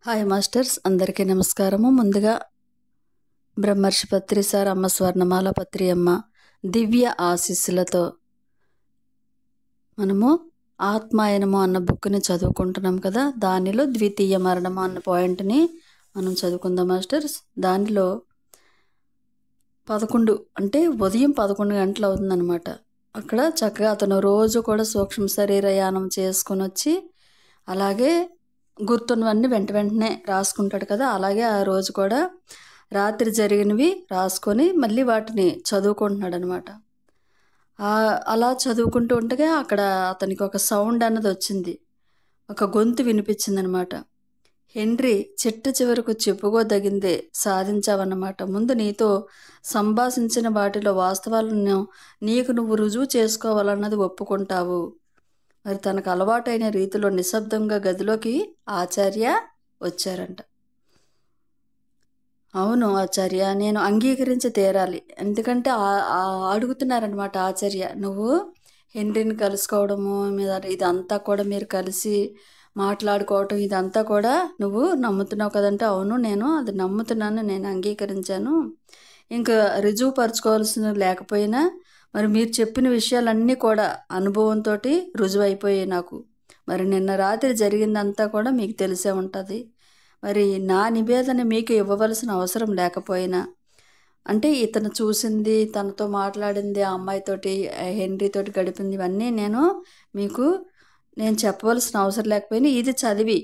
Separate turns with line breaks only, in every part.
Hi masters, అందరికీ నమస్కారము. ముందుగా బ్రహ్మర్షి పత్రి సార్, అమ్మ స్వర్ణమాల పత్రి అమ్మ దివ్య ఆశీస్సులతో మనము ఆత్మాయనము అన్న బుక్ని చదువుకుంటున్నాం కదా. దానిలో ద్వితీయ మరణము అన్న పాయింట్ని మనం చదువుకుందాం మాస్టర్స్. దానిలో 11 అంటే ఉదయం 11 గంటలు అవుతుందన్నమాట. అక్కడ చక్కగా అతను రోజు కూడా సూక్ష్మ శరీరయానం చేసుకొని వచ్చి అలాగే గుర్తున్నవన్నీ వెంటనే రాసుకుంటాడు కదా. అలాగే ఆ రోజు కూడా రాత్రి జరిగినవి రాసుకొని మళ్ళీ వాటిని చదువుకుంటున్నాడు అనమాట. అలా చదువుకుంటూ ఉండగా అక్కడ అతనికి ఒక సౌండ్ అన్నది వచ్చింది, ఒక గొంతు వినిపించింది అనమాట. హెన్రీ, చిట్ట చివరకు చెప్పుకోదగిందే సాధించావన్నమాట. ముందు నీతో సంభాషించిన వాటిలో వాస్తవాలను నీకు నువ్వు రుజువు చేసుకోవాలన్నది ఒప్పుకుంటావు. మరి తనకు అలవాటైన రీతిలో నిశ్శబ్దంగా గదిలోకి ఆచార్య వచ్చారంట. అవును ఆచార్య, నేను అంగీకరించి తీరాలి. ఎందుకంటే అడుగుతున్నారనమాట ఆచార్య, నువ్వు హెన్రీని కలుసుకోవడము మీద ఇదంతా కూడా మీరు కలిసి మాట్లాడుకోవటం ఇదంతా కూడా నువ్వు నమ్ముతున్నావు కదంటే, అవును నేను అది నమ్ముతున్నాను, నేను అంగీకరించాను. ఇంకా రుజువుపరచుకోవాల్సిన లేకపోయినా మరి మీరు చెప్పిన విషయాలన్నీ కూడా అనుభవంతో రుజువైపోయాయి నాకు. మరి నిన్న రాత్రి జరిగిందంతా కూడా మీకు తెలిసే ఉంటుంది. మరి నా నివేదన మీకు ఇవ్వవలసిన అవసరం లేకపోయినా, అంటే ఇతను చూసింది, తనతో మాట్లాడింది, ఆ అమ్మాయితోటి హెన్రీతోటి గడిపింది, ఇవన్నీ నేను చెప్పవలసిన అవసరం లేకపోయినా ఇది చదివి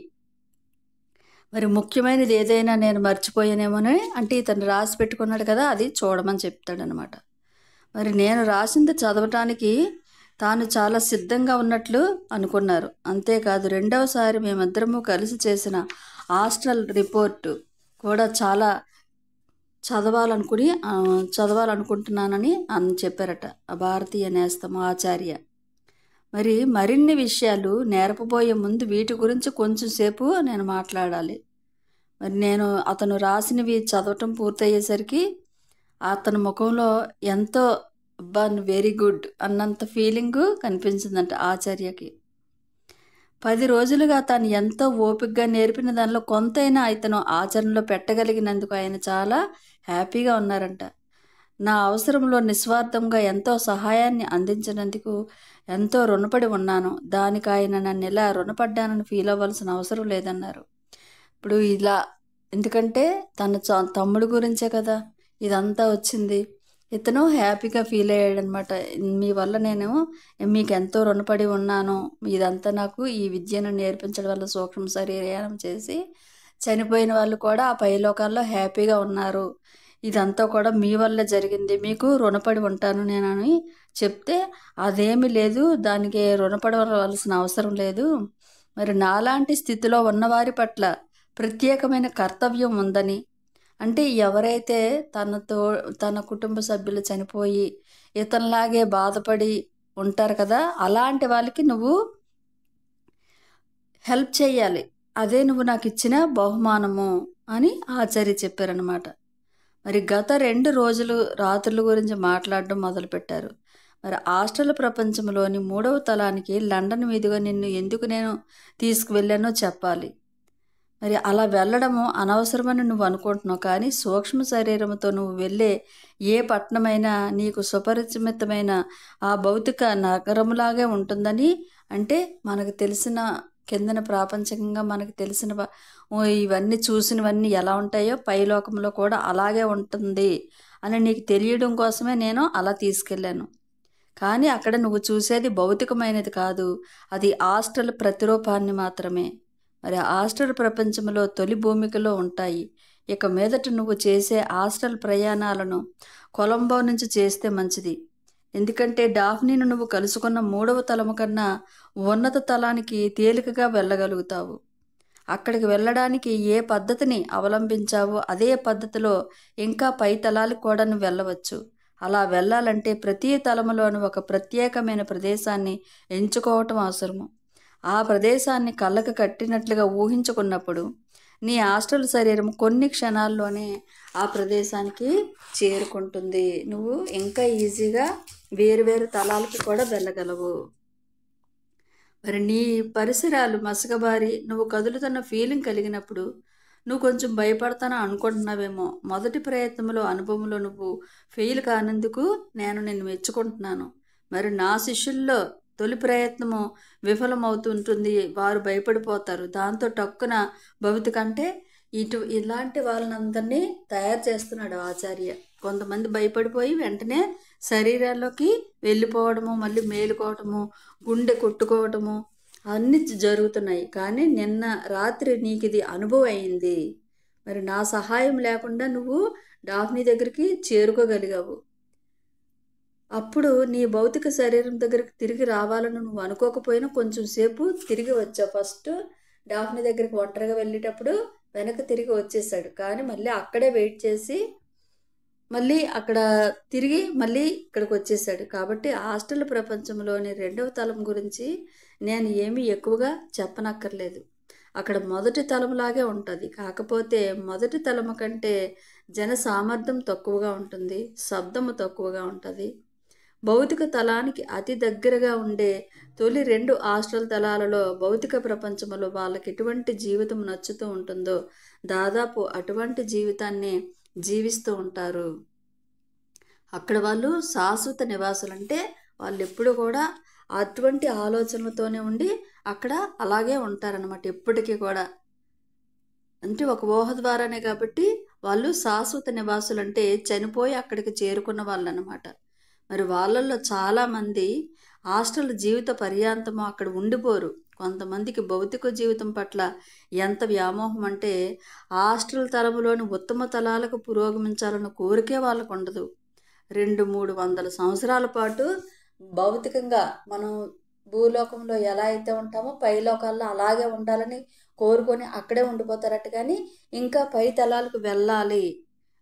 మరి ముఖ్యమైనది ఏదైనా నేను మర్చిపోయానేమోనే అంటే ఇతను రాసి పెట్టుకున్నాడు కదా, అది చూడమని చెప్తాడనమాట. మరి నేను రాసింది చదవటానికి తాను చాలా సిద్ధంగా ఉన్నట్లు అనుకున్నారు. అంతేకాదు రెండవసారి మేమిద్దరము కలిసి చేసిన హాస్టల్ రిపోర్టు కూడా చాలా చదవాలనుకుంటున్నానని చెప్పారట ఆ భారతీయ నేస్తము ఆచార్య. మరి మరిన్ని విషయాలు నేర్పబోయే ముందు వీటి గురించి కొంచెం సేపు నేను మాట్లాడాలి. మరి అతను రాసినవి చదవటం పూర్తయ్యేసరికి అతని ముఖంలో ఎంతో అబ్బా వెరీ గుడ్ అన్నంత ఫీలింగు కనిపించిందంట ఆచార్యకి. 10 రోజులుగా తాను ఎంతో ఓపికగా నేర్పిన దానిలో కొంతైనా ఇతను ఆచరణలో పెట్టగలిగినందుకు ఆయన చాలా హ్యాపీగా ఉన్నారంట. నా అవసరంలో నిస్వార్థంగా ఎంతో సహాయాన్ని అందించినందుకు ఎంతో రుణపడి ఉన్నాను. దానికి ఆయన నన్ను ఎలా రుణపడ్డానని ఫీల్ అవ్వాల్సిన అవసరం లేదన్నారు. ఇప్పుడు ఇలా ఎందుకంటే తన తమ్ముడు గురించే కదా ఇదంతా వచ్చింది. ఇతను హ్యాపీగా ఫీల్ అయ్యాడనమాట. మీ వల్ల నేను మీకు ఎంతో రుణపడి ఉన్నాను, ఇదంతా నాకు ఈ విద్యను నేర్పించడం వల్ల సూక్ష్మ శరీరయానం చేసి చనిపోయిన వాళ్ళు కూడా ఆ పైలోకాల్లో హ్యాపీగా ఉన్నారు, ఇదంతా కూడా మీ వల్ల జరిగింది, మీకు రుణపడి ఉంటాను నేనని చెప్తే, అదేమీ లేదు, దానికి రుణపడవలసిన అవసరం లేదు. మరి నాలాంటి స్థితిలో ఉన్నవారి పట్ల ప్రత్యేకమైన కర్తవ్యం ఉందని, అంటే ఎవరైతే తన కుటుంబ సభ్యులు చనిపోయి ఇతనిలాగే బాధపడి ఉంటారు కదా, అలాంటి వాళ్ళకి నువ్వు హెల్ప్ చేయాలి, అదే నువ్వు నాకు ఇచ్చిన బహుమానము అని ఆచార్య చెప్పారనమాట. మరి గత 2 రోజులు రాత్రుల గురించి మాట్లాడడం మొదలుపెట్టారు. మరి హాస్టల్ ప్రపంచంలోని 3వ తలానికి లండన్ మీదుగా నిన్ను ఎందుకు నేను తీసుకువెళ్ళానో చెప్పాలి. మరి అలా వెళ్ళడము అనవసరమని నువ్వు అనుకుంటున్నావు, కానీ సూక్ష్మ శరీరంతో నువ్వు వెళ్ళే ఏ పట్టణమైనా నీకు సుపరిచితమైన ఆ భౌతిక నగరంలాగే ఉంటుందని, అంటే మనకు తెలిసిన కిందన ప్రాపంచికంగా మనకు తెలిసిన ఇవన్నీ చూసినవన్నీ ఎలా ఉంటాయో పైలోకంలో కూడా అలాగే ఉంటుంది అని నీకు తెలియడం కోసమే నేను అలా తీసుకెళ్ళాను. కానీ అక్కడ నువ్వు చూసేది భౌతికమైనది కాదు, అది హాస్టల్ ప్రతిరూపాన్ని మాత్రమే. మరి హాస్టల్ ప్రపంచంలో తొలి భూమికలో ఉంటాయి. ఇక మీదట నువ్వు చేసే హాస్టల్ ప్రయాణాలను కొలంబో నుంచి చేస్తే మంచిది. ఎందుకంటే డాఫ్నీని నువ్వు కలుసుకున్న 3వ తలము కన్నా ఉన్నత తలానికి తేలికగా వెళ్ళగలుగుతావు. అక్కడికి వెళ్ళడానికి ఏ పద్ధతిని అవలంబించావో అదే పద్ధతిలో ఇంకా పై తలాలకు కూడా నువ్వు వెళ్ళవచ్చు. అలా వెళ్ళాలంటే ప్రతి తలములోనూ ఒక ప్రత్యేకమైన ప్రదేశాన్ని ఎంచుకోవటం అవసరము. ఆ ప్రదేశాన్ని కళ్ళకు కట్టినట్లుగా ఊహించుకున్నప్పుడు నీ హాస్టల్ శరీరం కొన్ని క్షణాల్లోనే ఆ ప్రదేశానికి చేరుకుంటుంది. నువ్వు ఇంకా ఈజీగా వేరువేరు తలాలకి కూడా వెళ్ళగలవు. మరి నీ పరిసరాలు మసకబారి నువ్వు కదులుతున్న ఫీలింగ్ కలిగినప్పుడు నువ్వు కొంచెం భయపడతాను అనుకుంటున్నావేమో. మొదటి ప్రయత్నంలో అనుభవంలో నువ్వు ఫెయిల్ కానందుకు నేను నిన్ను మెచ్చుకుంటున్నాను. మరి నా శిష్యుల్లో తొలి ప్రయత్నము విఫలమవుతుంటుంది, వారు భయపడిపోతారు. దాంతో టక్కున భవితకంటే ఇలాంటి వాళ్ళనందరినీ తయారు చేస్తున్నాడు ఆచార్య. కొంతమంది భయపడిపోయి వెంటనే శరీరాల్లోకి వెళ్ళిపోవడము, మళ్ళీ మేలుకోవటము, గుండె కొట్టుకోవటము అన్నీ జరుగుతున్నాయి. కానీ నిన్న రాత్రి నీకు ఇది అనుభవం అయింది. మరి నా సహాయం లేకుండా నువ్వు డాఫ్నీ దగ్గరికి చేరుకోగలిగావు. అప్పుడు నీ భౌతిక శరీరం దగ్గరికి తిరిగి రావాలని నువ్వు అనుకోకపోయినా కొంచెం సేపు తిరిగి వచ్చావు. ఫస్ట్ డాఫ్నీ దగ్గరికి ఒంటరిగా వెళ్ళేటప్పుడు వెనక్కి తిరిగి వచ్చేసాడు. కానీ మళ్ళీ అక్కడే వెయిట్ చేసి మళ్ళీ అక్కడ తిరిగి మళ్ళీ ఇక్కడికి వచ్చేసాడు. కాబట్టి హాస్టల్ ప్రపంచంలోని రెండవ తలం గురించి నేను ఏమీ ఎక్కువగా చెప్పనక్కర్లేదు. అక్కడ మొదటి తలంలాగే ఉంటుంది. కాకపోతే మొదటి తలము కంటే జన సామర్థ్యం తక్కువగా ఉంటుంది, శబ్దము తక్కువగా ఉంటుంది. భౌతిక తలానికి అతి దగ్గరగా ఉండే తొలి 2 హాస్టల్ తలాలలో భౌతిక ప్రపంచంలో వాళ్ళకి ఎటువంటి జీవితం నచ్చుతూ ఉంటుందో దాదాపు అటువంటి జీవితాన్ని జీవిస్తూ ఉంటారు. అక్కడ వాళ్ళు శాశ్వత నివాసులు. అంటే వాళ్ళు ఎప్పుడు కూడా అటువంటి ఆలోచనలతోనే ఉండి అక్కడ అలాగే ఉంటారనమాట ఎప్పటికీ కూడా. అంటే ఒక ఊహ ద్వారానే కాబట్టి వాళ్ళు శాశ్వత నివాసులు, అంటే చనిపోయి అక్కడికి చేరుకున్న వాళ్ళు అనమాట. మరి వాళ్ళల్లో చాలామంది హాస్టల్ జీవిత పర్యాంతము అక్కడ ఉండిపోరు. కొంతమందికి భౌతిక జీవితం పట్ల ఎంత వ్యామోహం అంటే హాస్టల్ తరములోని ఉత్తమ తలాలకు పురోగమించాలన్న కోరికే వాళ్ళకు ఉండదు. 200-300 సంవత్సరాల పాటు భౌతికంగా మనం భూలోకంలో ఎలా అయితే ఉంటామో పైలోకాల్లో అలాగే ఉండాలని కోరుకొని అక్కడే ఉండిపోతారట. కానీ ఇంకా పై తలాలకు వెళ్ళాలి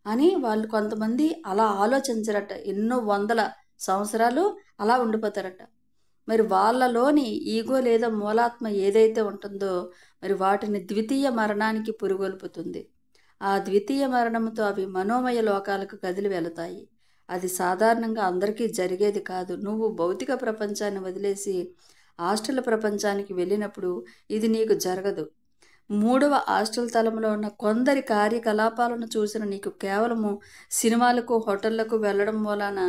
అని వాళ్ళు కొంతమంది అలా ఆలోచించరట. ఎన్నో వందల సంవత్సరాలు అలా ఉండిపోతారట. మరి వాళ్ళలోని ఈగో లేదా మూలాత్మ ఏదైతే ఉంటుందో మరి వాటిని ద్వితీయ మరణానికి పురుగొల్పుతుంది. ఆ ద్వితీయ మరణంతో అవి మనోమయ లోకాలకు కదిలి వెళతాయి. అది సాధారణంగా అందరికీ జరిగేది కాదు. నువ్వు భౌతిక ప్రపంచాన్ని వదిలేసి హాస్టల్ ప్రపంచానికి వెళ్ళినప్పుడు ఇది నీకు జరగదు. 3వ హాస్టల్ తలంలో ఉన్న కొందరి కార్యకలాపాలను చూసిన నీకు కేవలము సినిమాలకు, హోటళ్లకు వెళ్ళడం వలన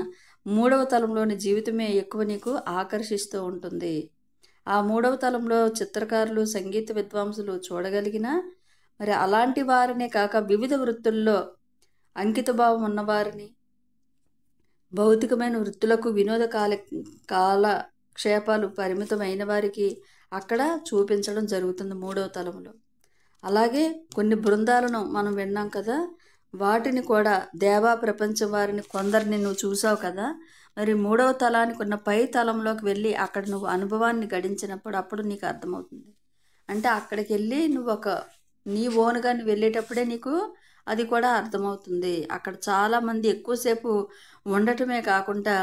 3వ తలంలోని జీవితమే ఎక్కువ నీకు ఆకర్షిస్తూ ఉంటుంది. ఆ 3వ తలంలో చిత్రకారులు, సంగీత విద్వాంసులు చూడగలిగిన మరి అలాంటి వారినే కాక వివిధ వృత్తుల్లో అంకితభావం ఉన్నవారిని, భౌతికమైన వృత్తులకు వినోద కాలక్షేపాలు పరిమితమైన వారికి అక్కడ చూపించడం జరుగుతుంది 3వ తలంలో. అలాగే కొన్ని బృందాలను మనం విన్నాం కదా, వాటిని కూడా దేవా ప్రపంచం వారిని కొందరిని నువ్వు చూసావు కదా. మరి 3వ తలానికి ఉన్న పై తలంలోకి వెళ్ళి అక్కడ నువ్వు అనుభవాన్ని గడించినప్పుడు అప్పుడు నీకు అర్థమవుతుంది. అంటే అక్కడికి వెళ్ళి నువ్వు నీ ఓన్గా నువ్వు వెళ్ళేటప్పుడే నీకు అది కూడా అర్థమవుతుంది. అక్కడ చాలామంది ఎక్కువసేపు ఉండటమే కాకుండా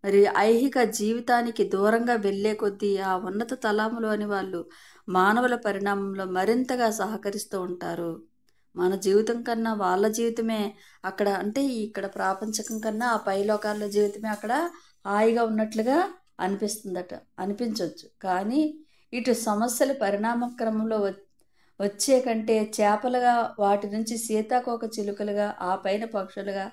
మరి ఐహిక జీవితానికి దూరంగా వెళ్ళే కొద్దీ ఆ ఉన్నత తలాములోని వాళ్ళు మానవుల పరిణామంలో మరింతగా సహకరిస్తూ ఉంటారు. మన జీవితం కన్నా వాళ్ళ జీవితమే అక్కడ, అంటే ఇక్కడ ప్రాపంచకం కన్నా ఆ పైలోకాల జీవితమే అక్కడ హాయిగా ఉన్నట్లుగా అనిపించవచ్చు. కానీ ఇటు సమస్యల పరిణామ క్రమంలో వచ్చే కంటే చేపలుగా, వాటి నుంచి సీతాకోక చిలుకలుగా, ఆ పైన పక్షులుగా,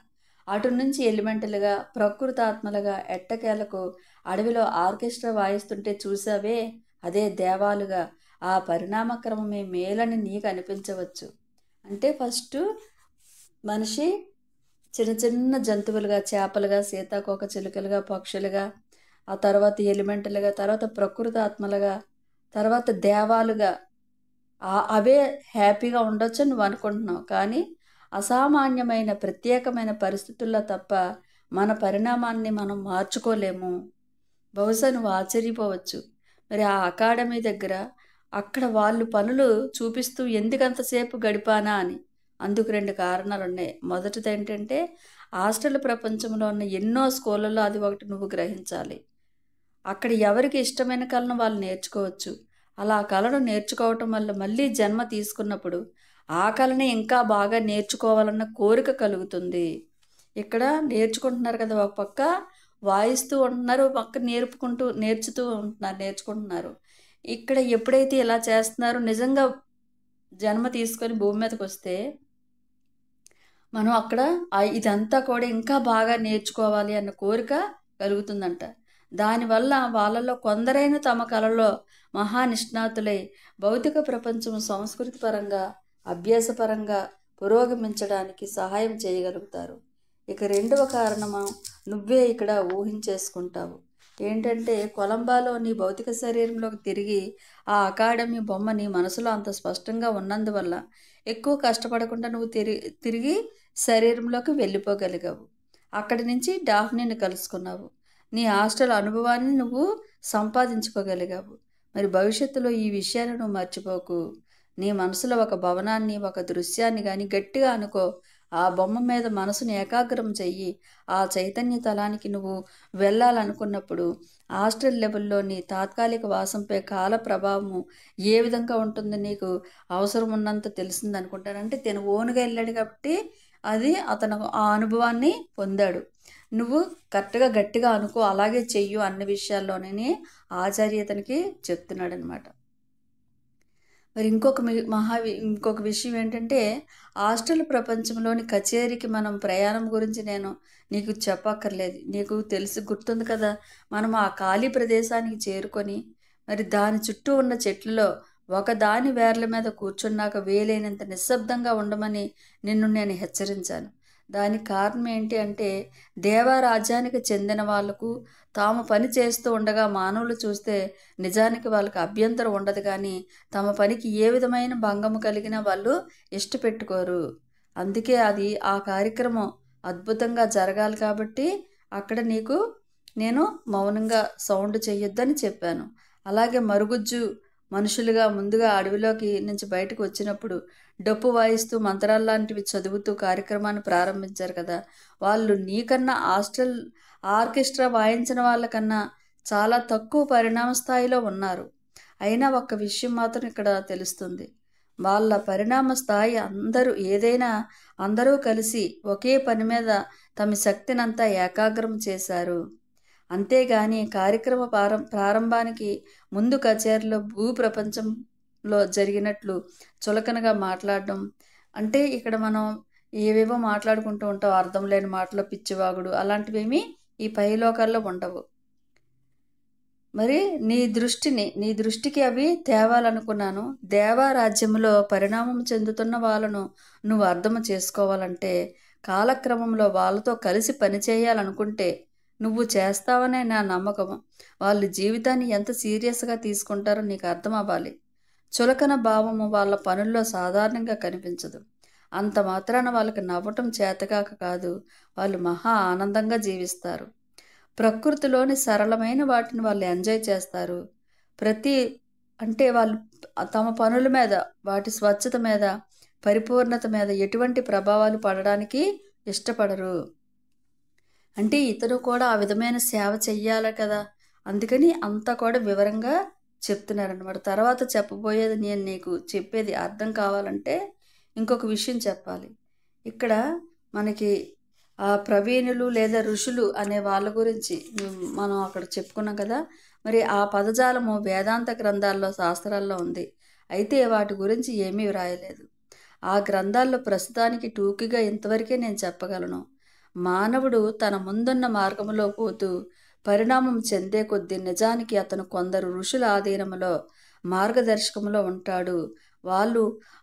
అటు నుంచి ఎలిమెంటలుగా, ప్రకృతాత్మలుగా, ఎట్టకేలకు అడవిలో ఆర్కెస్ట్రా వాయిస్తుంటే చూసావే, అదే దేవాలుగా ఆ పరిణామక్రమమే మేలని నీకు అనిపించవచ్చు. అంటే ఫస్ట్ మనిషి చిన్న చిన్న జంతువులుగా, చేపలుగా, సీతాకోక చిలుకలుగా, పక్షులుగా, ఆ తర్వాత ఎలిమెంటలుగా, తర్వాత ప్రకృతాత్మలుగా, తర్వాత దేవాలుగా, అవే హ్యాపీగా ఉండొచ్చు నువ్వు అనుకుంటున్నావు. కానీ అసామాన్యమైన ప్రత్యేకమైన పరిస్థితుల్లో తప్ప మన పరిణామాన్ని మనం మార్చుకోలేము. బహుశా నువ్వు ఆశ్చర్యపోవచ్చు. మరి ఆ అకాడమీ దగ్గర అక్కడ వాళ్ళు పనులు చూపిస్తూ ఎందుకంతసేపు గడిపానా అని. అందుకు 2 కారణాలు ఉన్నాయి. మొదటిది ఏంటంటే హాస్టల్ ప్రపంచంలో ఉన్న ఎన్నో స్కూళ్ళల్లో అది ఒకటి నువ్వు గ్రహించాలి. అక్కడ ఎవరికి ఇష్టమైన కళను వాళ్ళు నేర్చుకోవచ్చు. అలా కళను నేర్చుకోవటం వల్ల మళ్ళీ జన్మ తీసుకున్నప్పుడు ఆ కళని ఇంకా బాగా నేర్చుకోవాలన్న కోరిక కలుగుతుంది. ఇక్కడ నేర్చుకుంటున్నారు కదా, ఒక పక్క వాయిస్తూ ఉంటున్నారు, ఒక పక్క నేర్చుకుంటున్నారు, నేర్చుకుంటున్నారు. ఇక్కడ ఎప్పుడైతే ఇలా చేస్తున్నారో నిజంగా జన్మ తీసుకొని భూమి మీదకి వస్తే మనం అక్కడ ఇదంతా కూడా ఇంకా బాగా నేర్చుకోవాలి అన్న కోరిక కలుగుతుందంట. దానివల్ల వాళ్ళలో కొందరైన తమ కళలో మహానిష్ణాతులై భౌతిక ప్రపంచం సంస్కృతి పరంగా అభ్యాసపరంగా పురోగమించడానికి సహాయం చేయగలుగుతారు. ఇక రెండవ కారణము నువ్వే ఇక్కడ ఊహించేసుకుంటావు. ఏంటంటే కొలంబాలోని భౌతిక శరీరంలోకి తిరిగి ఆ అకాడమీ బొమ్మ నీ మనసులో అంత స్పష్టంగా ఉన్నందువల్ల ఎక్కువ కష్టపడకుండా నువ్వు తిరిగి శరీరంలోకి వెళ్ళిపోగలిగావు. అక్కడి నుంచి డాఫ్నీని కలుసుకున్నావు. నీ హాస్టల్ అనుభవాన్ని నువ్వు సంపాదించుకోగలిగావు. మరి భవిష్యత్తులో ఈ విషయాన్ని నువ్వు మర్చిపోకు. నీ మనసులో ఒక భవనాన్ని ఒక దృశ్యాన్ని కానీ గట్టిగా అనుకో. ఆ బొమ్మ మీద మనసును ఏకాగ్రం చెయ్యి. ఆ చైతన్య తలానికి నువ్వు వెళ్ళాలనుకున్నప్పుడు హాస్టల్ లెవెల్లోని తాత్కాలిక వాసంపై కాల ప్రభావము ఏ విధంగా ఉంటుందో నీకు అవసరం ఉన్నంత తెలిసింది అనుకుంటాను. అంటే తను ఓనుగా వెళ్ళాడు కాబట్టి అది అతను ఆ అనుభవాన్ని పొందాడు. నువ్వు కరెక్ట్గా గట్టిగా అనుకో, అలాగే చెయ్యు అన్న విషయాల్లోనే ఆచార్య అతనికి చెప్తున్నాడు అనమాట. మరి ఇంకొక విషయం ఏంటంటే హాస్టల్ ప్రపంచంలోని కచేరీకి మనం ప్రయాణం గురించి నేను నీకు చెప్పక్కర్లేదు. నీకు తెలిసి గుర్తుంది కదా, మనం ఆ ఖాళీ ప్రదేశానికి చేరుకొని మరి దాని చుట్టూ ఉన్న చెట్లలో ఒకదాని వేర్ల మీద కూర్చున్నాక వీలైనంత నిశ్శబ్దంగా ఉండమని నిన్ను నేను హెచ్చరించాను. దానికి కారణం ఏంటి అంటే దేవరాజ్యానికి చెందిన వాళ్లకు తాము పని చేస్తూ ఉండగా మానవులు చూస్తే నిజానికి వాళ్ళకి అభ్యంతరం ఉండదు, కానీ తమ పనికి ఏ విధమైన భంగము కలిగినా వాళ్ళు ఇష్టపెట్టుకోరు. అందుకే అది ఆ కార్యక్రమం అద్భుతంగా జరగాలి కాబట్టి అక్కడ నీకు నేను మౌనంగా సౌండ్ చెయ్యొద్దని చెప్పాను. అలాగే మరుగుజ్జు మనుషులుగా ముందుగా అడవిలోకి నుంచి బయటకు వచ్చినప్పుడు డప్పు వాయిస్తూ మంత్రాలు లాంటివి చదువుతూ కార్యక్రమాన్ని ప్రారంభించారు కదా, వాళ్ళు నీకన్నా ఆర్కెస్ట్రా వాయించిన వాళ్ళకన్నా చాలా తక్కువ పరిణామ స్థాయిలో ఉన్నారు. అయినా ఒక్క విషయం మాత్రం ఇక్కడ తెలుస్తుంది. వాళ్ళ పరిణామ స్థాయి అందరూ కలిసి ఒకే పని మీద తమ శక్తినంతా ఏకాగ్రం చేశారు. అంతేగాని కార్యక్రమ ప్రారంభానికి ముందు కచేరీలో భూప్రపంచంలో జరిగినట్లు చులకనగా మాట్లాడడం, అంటే ఇక్కడ మనం ఏవేవో మాట్లాడుకుంటూ ఉంటాం, అర్థం లేని మాటలో పిచ్చివాగుడు అలాంటివేమీ ఈ పైలోకాల్లో ఉండవు. మరి నీ దృష్టికి అవి తేవాలనుకున్నాను. దేవారాజ్యంలో పరిణామం చెందుతున్న వాళ్ళను నువ్వు అర్థం చేసుకోవాలంటే కాలక్రమంలో వాళ్ళతో కలిసి పనిచేయాలనుకుంటే నువ్వు చేస్తావనే నా నమ్మకం. వాళ్ళు జీవితాన్ని ఎంత సీరియస్గా తీసుకుంటారో నీకు అర్థం అవ్వాలి. చులకన భావము వాళ్ళ పనుల్లో సాధారణంగా కనిపించదు. అంత మాత్రాన వాళ్ళకి నవ్వటం చేతకాక కాదు, వాళ్ళు మహా ఆనందంగా జీవిస్తారు. ప్రకృతిలోని సరళమైన వాటిని వాళ్ళు ఎంజాయ్ చేస్తారు. వాళ్ళు తమ పనుల మీద, వాటి స్వచ్ఛత మీద, పరిపూర్ణత మీద ఎటువంటి ప్రభావాలు పడడానికి ఇష్టపడరు. అంటే ఇతను కూడా ఆ విధమైన సేవ చెయ్యాలి కదా, అందుకని అంతా కూడా వివరంగా చెప్తున్నారనమాట. తర్వాత చెప్పబోయేది నేను నీకు చెప్పేది అర్థం కావాలంటే ఇంకొక విషయం చెప్పాలి. ఇక్కడ మనకి ఆ ప్రవీణులు లేదా ఋషులు అనే వాళ్ళ గురించి మనం అక్కడ చెప్పుకున్నాం కదా. మరి ఆ పదజాలము వేదాంత గ్రంథాల్లో శాస్త్రాల్లో ఉంది, అయితే వాటి గురించి ఏమీ వ్రాయలేదు. ఆ గ్రంథాల్లో ప్రస్తుతానికి టూకీగా ఇంతవరకే నేను చెప్పగలను. మానవుడు తన ముందున్న మార్గంలో పోతూ పరిణామం చెందే కొద్దీ నిజానికి అతను కొందరు ఋషుల ఆధీనంలో మార్గదర్శకంలో ఉంటాడు. వాళ్ళు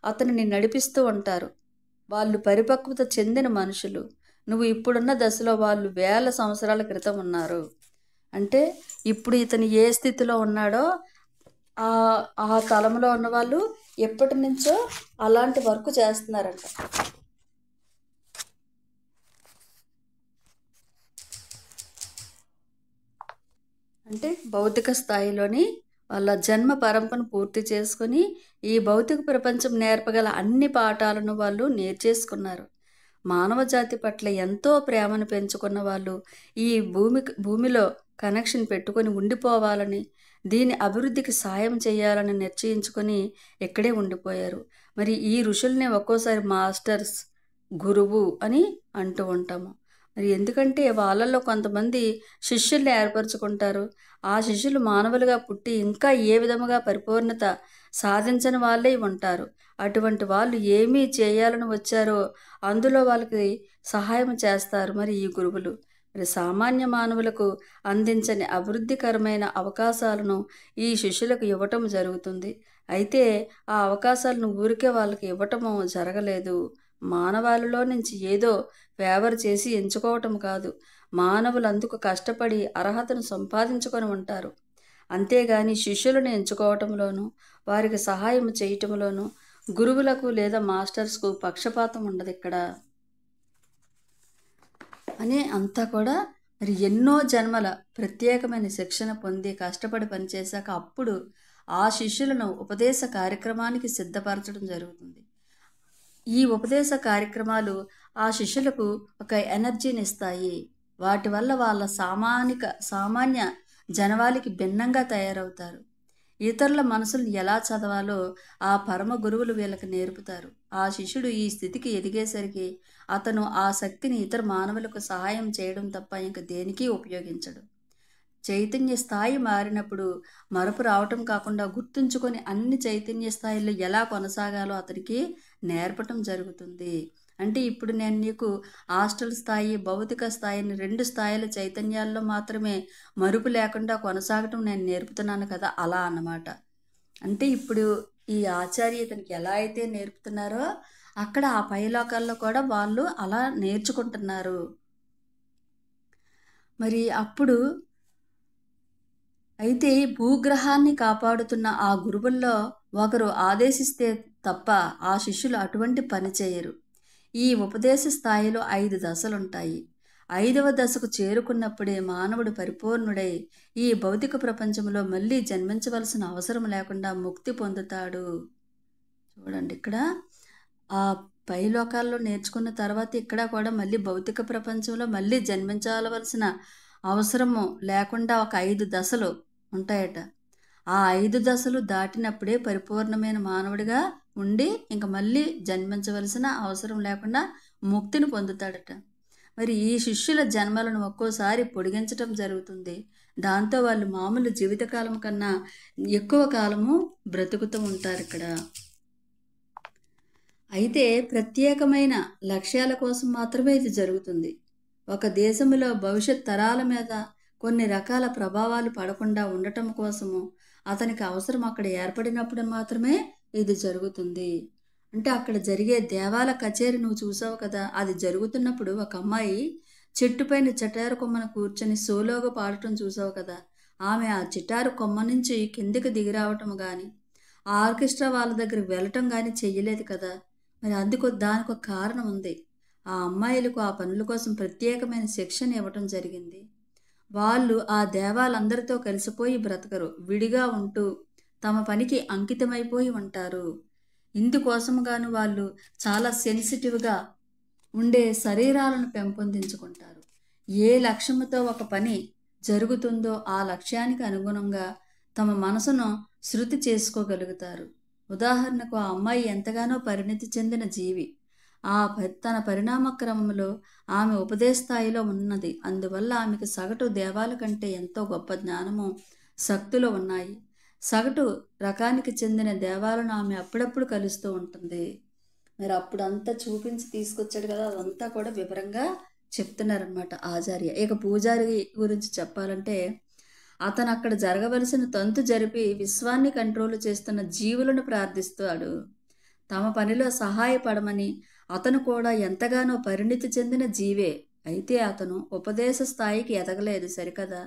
అతనిని నడిపిస్తూ ఉంటారు. వాళ్ళు పరిపక్వత చెందిన మనుషులు. నువ్వు ఇప్పుడున్న దశలో వాళ్ళు వేల సంవత్సరాల క్రితం ఉన్నారు. అంటే ఇప్పుడు ఇతను ఏ స్థితిలో ఉన్నాడో ఆ తలంలో ఉన్న వాళ్ళు ఎప్పటి నుంచో అలాంటి వర్క్ చేస్తున్నారంట. అంటే భౌతిక స్థాయిలోని వాళ్ళ జన్మ పరంపరను పూర్తి చేసుకొని ఈ భౌతిక ప్రపంచం నేర్పగల అన్ని పాఠాలను వాళ్ళు నేర్చేసుకున్నారు. మానవ జాతి పట్ల ఎంతో ప్రేమను పెంచుకున్న వాళ్ళు ఈ భూమిలో కనెక్షన్ పెట్టుకొని ఉండిపోవాలని, దీని అభివృద్ధికి సాయం చేయాలని నిశ్చయించుకొని ఇక్కడే ఉండిపోయారు. మరి ఈ ఋషుల్ని ఒక్కోసారి మాస్టర్స్, గురువు అని అంటూ ఉంటాము. మరి ఎందుకంటే వాళ్ళల్లో కొంతమంది శిష్యుల్ని ఏర్పరచుకుంటారు. ఆ శిష్యులు మానవులుగా పుట్టి ఇంకా ఏ విధముగా పరిపూర్ణత సాధించని వాళ్ళే ఉంటారు. అటువంటి వాళ్ళు ఏమి చేయాలని వచ్చారో అందులో వాళ్ళకి సహాయం చేస్తారు మరి ఈ గురువులు. మరి సామాన్య మానవులకు అందించని అభివృద్ధికరమైన అవకాశాలను ఈ శిష్యులకు ఇవ్వటం జరుగుతుంది. అయితే ఆ అవకాశాలను ఊరికే వాళ్ళకి ఇవ్వటము జరగలేదు. మానవాళిలో నుంచి ఏదో ఫేవర్ చేసి ఎంచుకోవటం కాదు. మానవులందుకు కష్టపడి అర్హతను సంపాదించుకొని ఉంటారు. అంతేగాని శిష్యులను ఎంచుకోవటంలోనూ వారికి సహాయం చేయటంలోనూ గురువులకు లేదా మాస్టర్స్కు పక్షపాతం ఉండదు ఇక్కడ అని అంతా కూడా మరి ఎన్నో జన్మల ప్రత్యేకమైన శిక్షణ పొంది కష్టపడి పనిచేశాక అప్పుడు ఆ శిష్యులను ఉపదేశ కార్యక్రమానికి సిద్ధపరచడం జరుగుతుంది. ఈ ఉపదేశ కార్యక్రమాలు ఆ శిష్యులకు ఒక ఎనర్జీని ఇస్తాయి. వాటి వల్ల వాళ్ళ సామాన్య జనవాళికి భిన్నంగా తయారవుతారు. ఇతరుల మనసులను ఎలా చదవాలో ఆ పరమ గురువులు వీళ్ళకి నేర్పుతారు. ఆ శిష్యుడు ఈ స్థితికి ఎదిగేసరికి అతను ఆ శక్తిని ఇతర మానవులకు సహాయం చేయడం తప్ప ఇంక దేనికి ఉపయోగించడు. చైతన్య స్థాయి మారినప్పుడు మరపు రావటం కాకుండా గుర్తుంచుకొని అన్ని చైతన్య స్థాయిల్లో ఎలా కొనసాగాలో అతనికి నేర్పటం జరుగుతుంది. అంటే ఇప్పుడు నేను నీకు హాస్టల్ స్థాయి, భౌతిక స్థాయిని 2 స్థాయిల చైతన్యాల్లో మాత్రమే మరుపు లేకుండా కొనసాగటం నేను నేర్పుతున్నాను కదా, అలా అన్నమాట. అంటే ఇప్పుడు ఈ ఆచార్య ఇతనికి ఎలా అయితే నేర్పుతున్నారో అక్కడ ఆ పైలోకాల్లో కూడా వాళ్ళు అలా నేర్చుకుంటున్నారు. మరి అప్పుడు అయితే భూగ్రహాన్ని కాపాడుతున్న ఆ గురువుల్లో ఒకరు ఆదేశిస్తే తప్ప ఆ శిష్యులు అటువంటి పని చేయరు. ఈ ఉపదేశ స్థాయిలో 5 దశలుంటాయి. 5వ దశకు చేరుకున్నప్పుడే మానవుడు పరిపూర్ణుడై ఈ భౌతిక ప్రపంచంలో మళ్ళీ జన్మించవలసిన అవసరం లేకుండా ముక్తి పొందుతాడు. చూడండి ఇక్కడ ఆ పైలోకాల్లో నేర్చుకున్న తర్వాత ఇక్కడ కూడా మళ్ళీ భౌతిక ప్రపంచంలో మళ్ళీ జన్మించవలసిన అవసరము లేకుండా ఒక 5 దశలు ఉంటాయట. ఆ 5 దశలు దాటినప్పుడే పరిపూర్ణమైన మానవుడిగా ఉండి ఇంక మళ్ళీ జన్మించవలసిన అవసరం లేకుండా ముక్తిని పొందుతాడట. మరి ఈ శిష్యుల జన్మలను ఒక్కోసారి పొడిగించటం జరుగుతుంది. దాంతో వాళ్ళు మామూలు జీవితకాలం కన్నా ఎక్కువ కాలము బ్రతుకుతూ ఉంటారు ఇక్కడ. అయితే ప్రత్యేకమైన లక్ష్యాల కోసం మాత్రమే ఇది జరుగుతుంది. ఒక దేశంలో భవిష్యత్ తరాల మీద కొన్ని రకాల ప్రభావాలు పడకుండా ఉండటం కోసము అతనికి అవసరం అక్కడ ఏర్పడినప్పుడు మాత్రమే ఇది జరుగుతుంది. అంటే అక్కడ జరిగే దేవాల కచేరీ నువ్వు చూసావు కదా, అది జరుగుతున్నప్పుడు ఒక అమ్మాయి చెట్టుపైన చిటారు కొమ్మను కూర్చొని సోలోగా పాడటం చూసావు కదా. ఆమె ఆ చిటారు కొమ్మ నుంచి కిందికి దిగి రావటం కానీ ఆ ఆర్కెస్ట్రా వాళ్ళ దగ్గరికి వెళ్ళటం కానీ చెయ్యలేదు కదా. మరి దానికి ఒక కారణం ఉంది. ఆ అమ్మాయిలకు ఆ పనుల కోసం ప్రత్యేకమైన శిక్షణ ఇవ్వటం జరిగింది. వాళ్ళు ఆ దేవాలందరితో కలిసిపోయి బ్రతకరు, విడిగా ఉంటూ తమ పనికి అంకితమైపోయి ఉంటారు. ఇందుకోసముగాను వాళ్ళు చాలా సెన్సిటివ్గా ఉండే శరీరాలను పెంపొందించుకుంటారు. ఏ లక్ష్యంతో ఒక పని జరుగుతుందో ఆ లక్ష్యానికి అనుగుణంగా తమ మనసును శృతి చేసుకోగలుగుతారు. ఉదాహరణకు ఆ అమ్మాయి ఎంతగానో పరిణితి చెందిన జీవి. తన పరిణామ క్రమంలో ఆమె ఉపదేశ స్థాయిలో ఉన్నది. అందువల్ల ఆమెకు సగటు దేవాల కంటే ఎంతో గొప్ప జ్ఞానము, శక్తులు ఉన్నాయి. సగటు రకానికి చెందిన దేవాలను ఆమె అప్పుడప్పుడు కలుస్తూ ఉంటుంది. మరి అప్పుడు అంతా చూపించి తీసుకొచ్చాడు కదా, అదంతా కూడా వివరంగా చెప్తున్నారనమాట ఆచార్య. ఇక పూజారి గురించి చెప్పాలంటే అతను అక్కడ జరగవలసిన తంతు జరిపి విశ్వాన్ని కంట్రోల్ చేస్తున్న జీవులను ప్రార్థిస్తాడు. తమ పనిలో సహాయపడమని. అతను కూడా ఎంతగానో పరిణితి చెందిన జీవే. అయితే అతను ఉపదేశ స్థాయికి ఎదగలేదు సరికదా.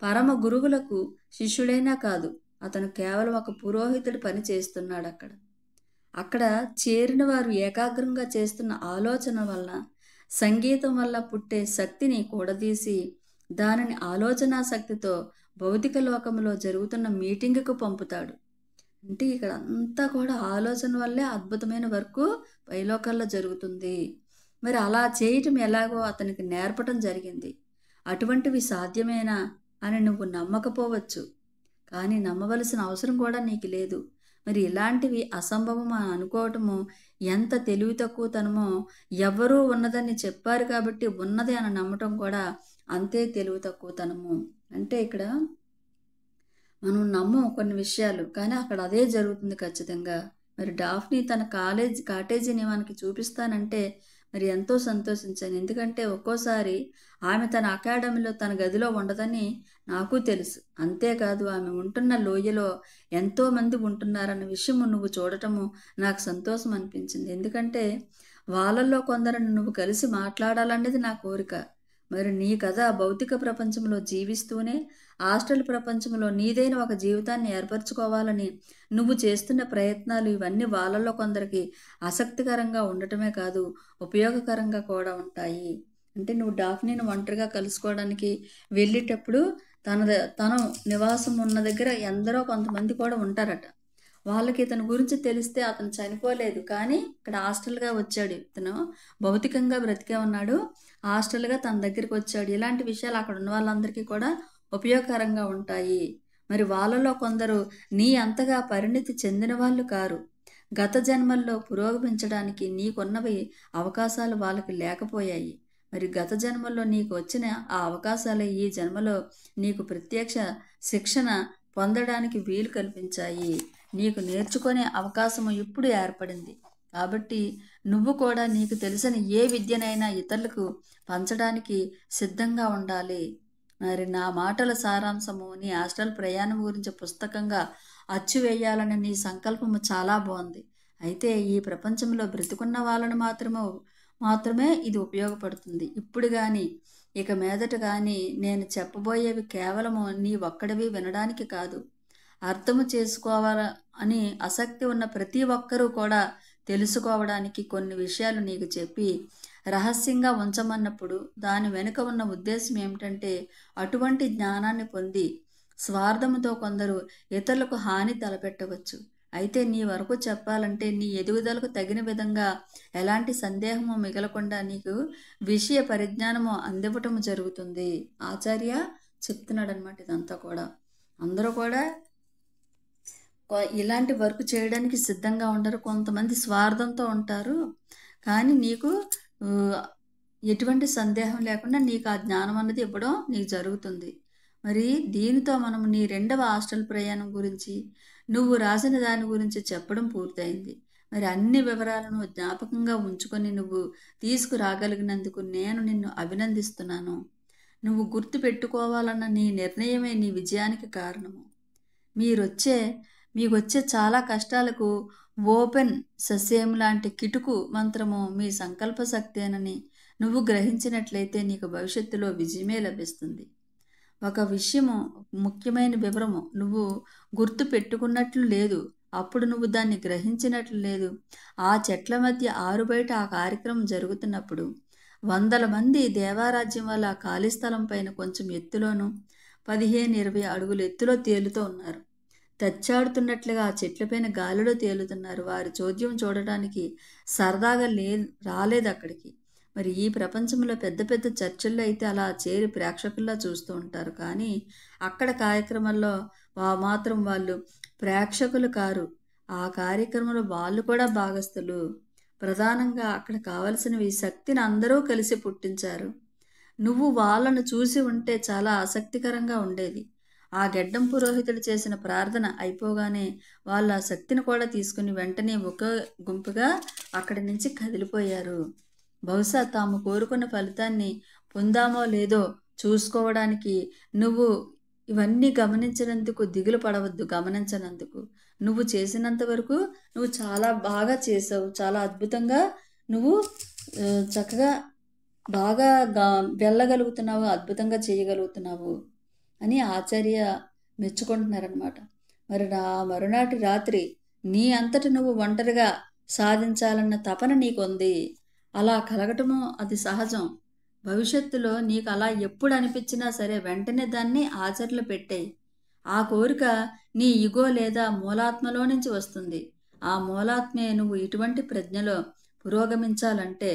పరమ గురువులకు శిష్యుడైనా కాదు, అతను కేవలం ఒక పురోహితుడి పని చేస్తున్నాడు. అక్కడ చేరిన వారు ఏకాగ్రంగా చేస్తున్న ఆలోచన వల్ల, సంగీతం వల్ల పుట్టే శక్తిని కూడదీసి దానిని ఆలోచనా శక్తితో భౌతిక లోకంలో జరుగుతున్న మీటింగ్కు పంపుతాడు. అంటే ఇక్కడ అంతా కూడా ఆలోచన వల్లే అద్భుతమైన వర్క్ పైలోకాల్లో జరుగుతుంది. మరి అలా చేయటం ఎలాగో అతనికి నేర్పటం జరిగింది. అటువంటివి సాధ్యమేనా అని నువ్వు నమ్మకపోవచ్చు, కానీ నమ్మవలసిన అవసరం కూడా నీకు లేదు. మరి ఇలాంటివి అసంభవం అని అనుకోవటము ఎంత తెలివి తక్కువతనమో, ఎవ్వరూ ఉన్నదని చెప్పారు కాబట్టి ఉన్నది అని నమ్మటం కూడా అంతే తెలివి తక్కువతనము. అంటే ఇక్కడ మనం నమ్మం కొన్ని విషయాలు, కానీ అక్కడ అదే జరుగుతుంది ఖచ్చితంగా. మరి డాఫ్ని తన కాటేజీని మనకి చూపిస్తానంటే మరి ఎంతో సంతోషించాను. ఎందుకంటే ఒక్కోసారి ఆమె తన అకాడమీలో తన గదిలో ఉండదని నాకు తెలుసు. అంతేకాదు ఆమె ఉంటున్న లోయలో ఎంతోమంది ఉంటున్నారన్న విషయం నువ్వు చూడటము నాకు సంతోషం అనిపించింది. ఎందుకంటే వాళ్ళల్లో కొందరిని నువ్వు కలిసి మాట్లాడాలనేది నా కోరిక. మరి నీ కథ భౌతిక ప్రపంచంలో జీవిస్తూనే హాస్టల్ ప్రపంచంలో నీదైన ఒక జీవితాన్ని ఏర్పరచుకోవాలని నువ్వు చేస్తున్న ప్రయత్నాలు ఇవన్నీ వాళ్ళల్లో కొందరికి ఆసక్తికరంగా ఉండటమే కాదు, ఉపయోగకరంగా కూడా ఉంటాయి. అంటే నువ్వు డాఫ్నీని ఒంటరిగా కలుసుకోవడానికి వెళ్ళేటప్పుడు తన నివాసం ఉన్న దగ్గర ఎందరో కొంతమంది కూడా ఉంటారట. వాళ్ళకి ఇతని గురించి తెలిస్తే అతను చనిపోలేదు, కానీ ఇక్కడ హాస్టల్గా వచ్చాడు. ఇతను భౌతికంగా బ్రతికే ఉన్నాడు, హాస్టల్గా తన దగ్గరికి వచ్చాడు. ఇలాంటి విషయాలు అక్కడ ఉన్న వాళ్ళందరికీ కూడా ఉపయోగకరంగా ఉంటాయి. మరి వాళ్ళలో కొందరు నీ అంతగా పరిణితి చెందిన వాళ్ళు కారు. గత జన్మల్లో పురోగమించడానికి నీకున్నవి అవకాశాలు వాళ్ళకి లేకపోయాయి. మరి గత జన్మల్లో నీకు వచ్చిన ఆ అవకాశాలే ఈ జన్మలో నీకు ప్రత్యక్ష శిక్షణ పొందడానికి వీలు కల్పించాయి. నీకు నేర్చుకునే అవకాశము ఇప్పుడు ఏర్పడింది. కాబట్టి నువ్వు కూడా నీకు తెలిసిన ఏ విద్యనైనా ఇతరులకు పంచడానికి సిద్ధంగా ఉండాలి. మరి నా మాటల సారాంశము నీ హాస్టల్ ప్రయాణం గురించి పుస్తకంగా అచ్చు వేయాలని నీ సంకల్పము చాలా బాగుంది. అయితే ఈ ప్రపంచంలో బ్రతికున్న వాళ్ళను మాత్రమే ఇది ఉపయోగపడుతుంది. ఇప్పుడు కానీ ఇక మీదట కానీ నేను చెప్పబోయేవి కేవలము నీ ఒక్కడివి వినడానికి కాదు, అర్థము చేసుకోవాలని ఆసక్తి ఉన్న ప్రతి ఒక్కరూ కూడా తెలుసుకోవడానికి కొన్ని విషయాలు నీకు చెప్పి రహస్యంగా ఉంచమన్నప్పుడు దాని వెనుక ఉన్న ఉద్దేశం ఏమిటంటే అటువంటి జ్ఞానాన్ని పొంది స్వార్థముతో కొందరు ఇతరులకు హాని తలపెట్టవచ్చు. అయితే నీ వరకు చెప్పాలంటే నీ ఎదుగుదలకు తగిన విధంగా ఎలాంటి సందేహము మిగలకుండా నీకు విషయ పరిజ్ఞానము అందివ్వటం జరుగుతుంది. ఆచార్య చెప్తున్నాడు అనమాట. ఇదంతా కూడా అందరూ కూడా ఇలాంటి వర్క్ చేయడానికి సిద్ధంగా ఉండరు. కొంతమంది స్వార్థంతో ఉంటారు. కానీ నీకు ఎటువంటి సందేహం లేకుండా నీకు ఆ జ్ఞానం అన్నది ఇవ్వడం నీకు జరుగుతుంది. మరి దీనితో మనం నీ 2వ హాస్టల్ ప్రయాణం గురించి నువ్వు రాసిన దాని గురించి చెప్పడం పూర్తయింది. మరి అన్ని వివరాలను జ్ఞాపకంగా ఉంచుకొని నువ్వు తీసుకురాగలిగినందుకు నేను నిన్ను అభినందిస్తున్నాను. నువ్వు గుర్తు పెట్టుకోవాలన్న నీ నిర్ణయమే నీ విజయానికి కారణము. మీకొచ్చే చాలా కష్టాలకు ఓపెన్ సస్యం లాంటి కిటుకు మంత్రము మీ సంకల్ప శక్తేనని నువ్వు గ్రహించినట్లయితే నీకు భవిష్యత్తులో విజయమే లభిస్తుంది. ఒక విషయము, ముఖ్యమైన వివరము నువ్వు గుర్తు పెట్టుకున్నట్లు లేదు, అప్పుడు నువ్వు దాన్ని గ్రహించినట్లు లేదు. ఆ చెట్ల మధ్య ఆరుబయట ఆ కార్యక్రమం జరుగుతున్నప్పుడు 100 మంది దేవారాజ్యం వల్ల ఖాళీ స్థలం పైన కొంచెం ఎత్తులోనూ 15-20 అడుగుల ఎత్తులో తేలుతూ ఉన్నారు. తచ్చాడుతున్నట్లుగా ఆ చెట్లపైన గాలిలో తేలుతున్నారు. వారి చోద్యం చూడటానికి సరదాగా రాలేదు అక్కడికి. మరి ఈ ప్రపంచంలో పెద్ద పెద్ద చర్చల్లో అయితే అలా చేరి ప్రేక్షకుల్లా చూస్తూ ఉంటారు. కానీ అక్కడ కార్యక్రమంలో మాత్రం వాళ్ళు ప్రేక్షకులు కారు, ఆ కార్యక్రమంలో వాళ్ళు కూడా భాగస్థులు. ప్రధానంగా అక్కడ కావలసినవి శక్తిని అందరూ కలిసి పుట్టించారు. నువ్వు వాళ్ళను చూసి ఉంటే చాలా ఆసక్తికరంగా ఉండేది. ఆ గెడ్డం పురోహితుడు చేసిన ప్రార్థన అయిపోగానే వాళ్ళు ఆ శక్తిని కూడా తీసుకుని వెంటనే ఒక గుంపుగా అక్కడి నుంచి కదిలిపోయారు. బహుశా తాము కోరుకున్న ఫలితాన్ని పొందామో లేదో చూసుకోవడానికి. నువ్వు ఇవన్నీ గమనించినందుకు దిగులు పడవద్దు. గమనించినందుకు నువ్వు చేసినంత వరకు నువ్వు చాలా బాగా చేసావు, చాలా అద్భుతంగా నువ్వు చక్కగా బాగా వెళ్ళగలుగుతున్నావు, అద్భుతంగా చేయగలుగుతున్నావు అని ఆచార్య మెచ్చుకుంటున్నారనమాట. మరి మరునాటి రాత్రి నీ అంతట నువ్వు ఒంటరిగా సాధించాలన్న తపన నీకుంది. అలా కలగటము అది సహజం. భవిష్యత్తులో నీకు అలా ఎప్పుడు అనిపించినా సరే వెంటనే దాన్ని ఆచరణలో పెట్టేయి. ఆ కోరిక నీ ఇగో లేదా మూలాత్మలో నుంచి వస్తుంది. ఆ మూలాత్మే నువ్వు ఇటువంటి ప్రజ్ఞలో పురోగమించాలంటే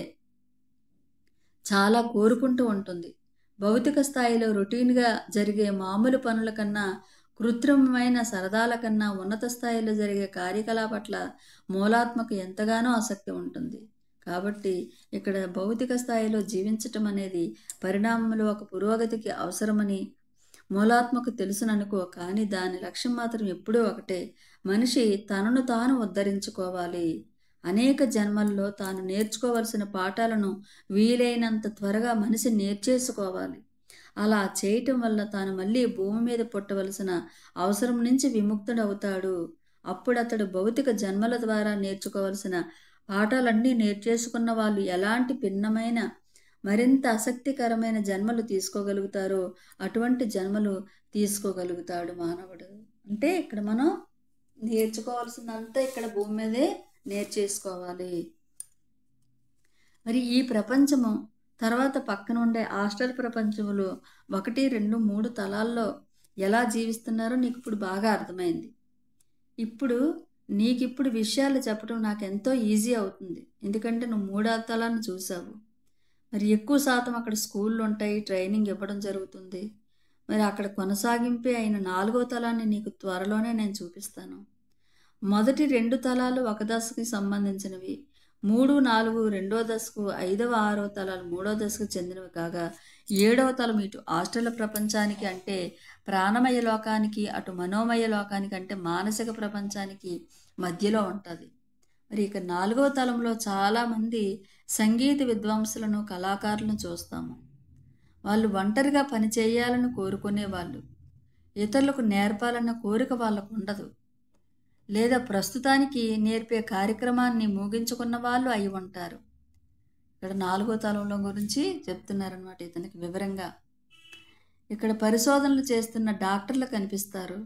చాలా కోరుకుంటూ ఉంటుంది. భౌతిక స్థాయిలో రొటీన్గా జరిగే మామూలు పనుల కన్నా కృత్రిమమైన సరదాల కన్నా ఉన్నత స్థాయిలో జరిగే కార్యకలాపట్ల మూలాత్మకు ఎంతగానో ఆసక్తి ఉంటుంది. కాబట్టి ఇక్కడ భౌతిక స్థాయిలో జీవించటం అనేది పరిణామంలో ఒక పురోగతికి అవసరమని మూలాత్మకు తెలుసుననుకో, కానీ దాని లక్ష్యం మాత్రం ఎప్పుడూ ఒకటే. మనిషి తనను తాను ఉద్ధరించుకోవాలి. అనేక జన్మల్లో తాను నేర్చుకోవలసిన పాఠాలను వీలైనంత త్వరగా మనిషి నేర్చేసుకోవాలి. అలా చేయటం వల్ల తాను మళ్ళీ భూమి మీద పుట్టవలసిన అవసరం నుంచి విముక్తుడవుతాడు. అప్పుడు అతడు భౌతిక జన్మల ద్వారా నేర్చుకోవలసిన పాఠాలన్నీ నేర్చేసుకున్న వాళ్ళు ఎలాంటి భిన్నమైన మరింత ఆసక్తికరమైన జన్మలు తీసుకోగలుగుతారో అటువంటి జన్మలు తీసుకోగలుగుతాడు మానవుడు. అంటే ఇక్కడ మనం నేర్చుకోవాల్సిందంతా ఇక్కడ భూమి మీదే నేర్చేసుకోవాలి. మరి ఈ ప్రపంచము తర్వాత పక్కన ఉండే హాస్టల్ ప్రపంచంలో 1, 2, 3 తలాల్లో ఎలా జీవిస్తున్నారో నీకు ఇప్పుడు బాగా అర్థమైంది. ఇప్పుడు నీకిప్పుడు విషయాలు చెప్పడం నాకు ఎంతో ఈజీ అవుతుంది. ఎందుకంటే నువ్వు 3వ తలాన్ని చూసావు. మరి ఎక్కువ శాతం అక్కడ స్కూళ్ళు ఉంటాయి, ట్రైనింగ్ ఇవ్వడం జరుగుతుంది. మరి అక్కడ కొనసాగింపే అయిన 4వ తలాన్ని నీకు త్వరలోనే నేను చూపిస్తాను. మొదటి 2 తలాలు ఒక దశకి సంబంధించినవి, 3, 4 రెండో దశకు, 5వ, 6వ తలాలు 3వ దశకు చెందినవి కాగా 7వ తలం ఇటు హాస్టల్ ప్రపంచానికి అంటే ప్రాణమయ లోకానికి, అటు మనోమయ లోకానికి అంటే మానసిక ప్రపంచానికి మధ్యలో ఉంటుంది. మరి ఇక 4వ తలంలో చాలామంది సంగీత విద్వాంసులను, కళాకారులను చూస్తాము. వాళ్ళు ఒంటరిగా పని చేయాలని కోరుకునేవాళ్ళు. ఇతరులకు నేర్పాలన్న కోరిక వాళ్ళకు ఉండదు. లేదా ప్రస్తుతానికి నేర్పే కార్యక్రమాన్ని ముగించుకున్న వాళ్ళు అయి ఉంటారు. ఇక్కడ 4వ తలంలో గురించి చెప్తున్నారనమాట ఇతనికి వివరంగా. ఇక్కడ పరిశోధనలు చేస్తున్న డాక్టర్లు కనిపిస్తారు.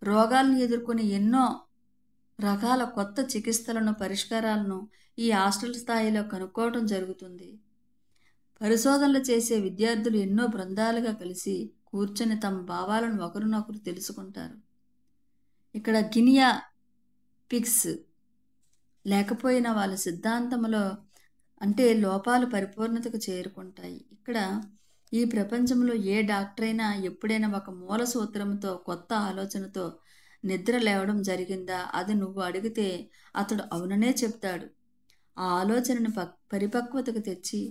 రోగాలను ఎదుర్కొని ఎన్నో రకాల కొత్త చికిత్సలను, పరిష్కారాలను ఈ హాస్టల్ స్థాయిలో కనుక్కోవడం జరుగుతుంది. పరిశోధనలు చేసే విద్యార్థులు ఎన్నో బృందాలుగా కలిసి కూర్చొని తమ భావాలను ఒకరినొకరు తెలుసుకుంటారు. ఇక్కడ గినియా పిగ్స్ లేకపోయినా వాళ్ళ సిద్ధాంతంలో అంటే లోపాలు పరిపూర్ణతకు చేరుకుంటాయి. ఇక్కడ ఈ ప్రపంచంలో ఏ డాక్టర్ అయినా ఎప్పుడైనా ఒక మూల సూత్రంతో, కొత్త ఆలోచనతో నిద్ర లేవడం జరిగిందా? అది నువ్వు అడిగితే అతడు అవుననే చెప్తాడు. ఆ ఆలోచనను పరిపక్వతకు తెచ్చి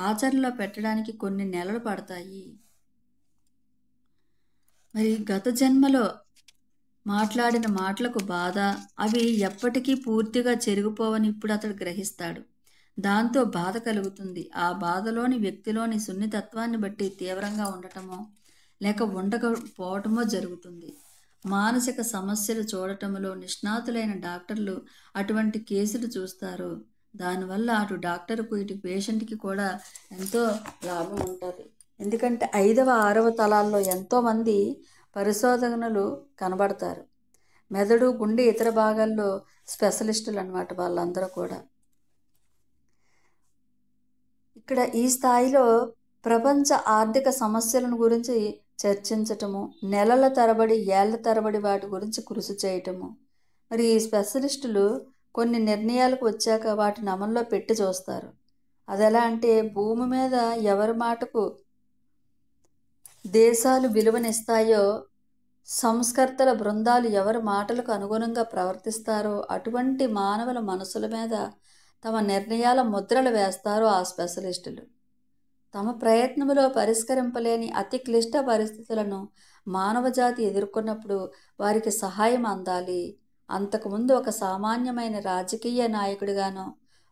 ఆచరణలో పెట్టడానికి కొన్ని నెలలు పడతాయి. మరి గత జన్మలో మాట్లాడిన మాటలకు బాధ, అవి ఎప్పటికీ పూర్తిగా చెరిగిపోవని ఇప్పుడు అతడు గ్రహిస్తాడు. దాంతో బాధ కలుగుతుంది. ఆ బాధలోని వ్యక్తిలోని సున్నితత్వాన్ని బట్టి తీవ్రంగా ఉండటమో లేక ఉండకపోవటమో జరుగుతుంది. మానసిక సమస్యలు చూడటంలో నిష్ణాతులైన డాక్టర్లు అటువంటి కేసులు చూస్తారు. దానివల్ల అటు డాక్టర్కు, ఇటు పేషెంట్కి కూడా ఎంతో లాభం ఉంటుంది. ఎందుకంటే 5వ, 6వ తలాల్లో ఎంతోమంది పరిశోధనలు కనబడతారు. మెదడు, గుండె, ఇతర భాగాల్లో స్పెషలిస్టులు అన్నమాట వాళ్ళందరూ కూడా. ఇక్కడ ఈ స్థాయిలో ప్రపంచ ఆర్థిక సమస్యలను గురించి చర్చించటము, నెలల తరబడి, ఏళ్ల తరబడి వాటి గురించి కృషి చేయటము. మరి ఈ స్పెషలిస్టులు కొన్ని నిర్ణయాలకు వచ్చాక వాటిని అమల్లో పెట్టి చూస్తారు. అది ఎలా అంటే భూమి మీద ఎవరి మాటకు దేశాలు విలువనిస్తాయో, సంస్కర్తల బృందాలు ఎవరి మాటలకు అనుగుణంగా ప్రవర్తిస్తారో అటువంటి మానవుల మనసుల మీద తమ నిర్ణయాల ముద్రలు వేస్తారో ఆ స్పెషలిస్టులు. తమ ప్రయత్నంలో పరిష్కరింపలేని అతి క్లిష్ట పరిస్థితులను మానవజాతి ఎదుర్కొన్నప్పుడు వారికి సహాయం అందాలి. అంతకుముందు ఒక సామాన్యమైన రాజకీయ నాయకుడిగానో,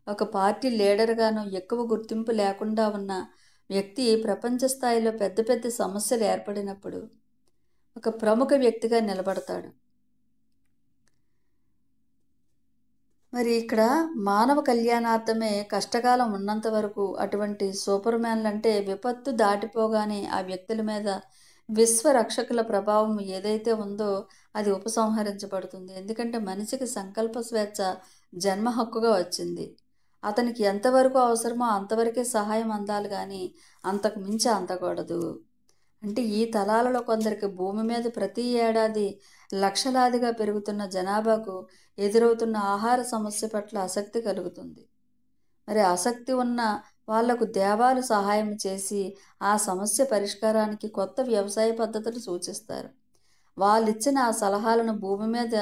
ఒక పార్టీ లీడర్గానో ఎక్కువ గుర్తింపు లేకుండా ఉన్న వ్యక్తి ప్రపంచ స్థాయిలో పెద్ద పెద్ద సమస్యలు ఏర్పడినప్పుడు ఒక ప్రముఖ వ్యక్తిగా నిలబడతాడు. మరి ఇక్కడ మానవ కళ్యాణార్థమే కష్టకాలం ఉన్నంత వరకు అటువంటి సూపర్ మ్యాన్లు అంటే విపత్తు దాటిపోగానే ఆ వ్యక్తుల మీద విశ్వరక్షకుల ప్రభావం ఏదైతే ఉందో అది ఉపసంహరించబడుతుంది. ఎందుకంటే మనిషికి సంకల్ప స్వేచ్ఛ జన్మ హక్కుగా వచ్చింది. అతనికి ఎంతవరకు అవసరమో అంతవరకే సహాయం అందాలి, కానీ అంతకు మించి అందకూడదు. అంటే ఈ తలాలలో కొందరికి భూమి మీద ప్రతి ఏడాది లక్షలాదిగా పెరుగుతున్న జనాభాకు ఎదురవుతున్న ఆహార సమస్య పట్ల ఆసక్తి కలుగుతుంది. మరి ఆసక్తి ఉన్న వాళ్లకు దేవాలు సహాయం చేసి ఆ సమస్య పరిష్కారానికి కొత్త వ్యవసాయ పద్ధతులు సూచిస్తారు. వాళ్ళిచ్చిన ఆ సలహాలను భూమి మీద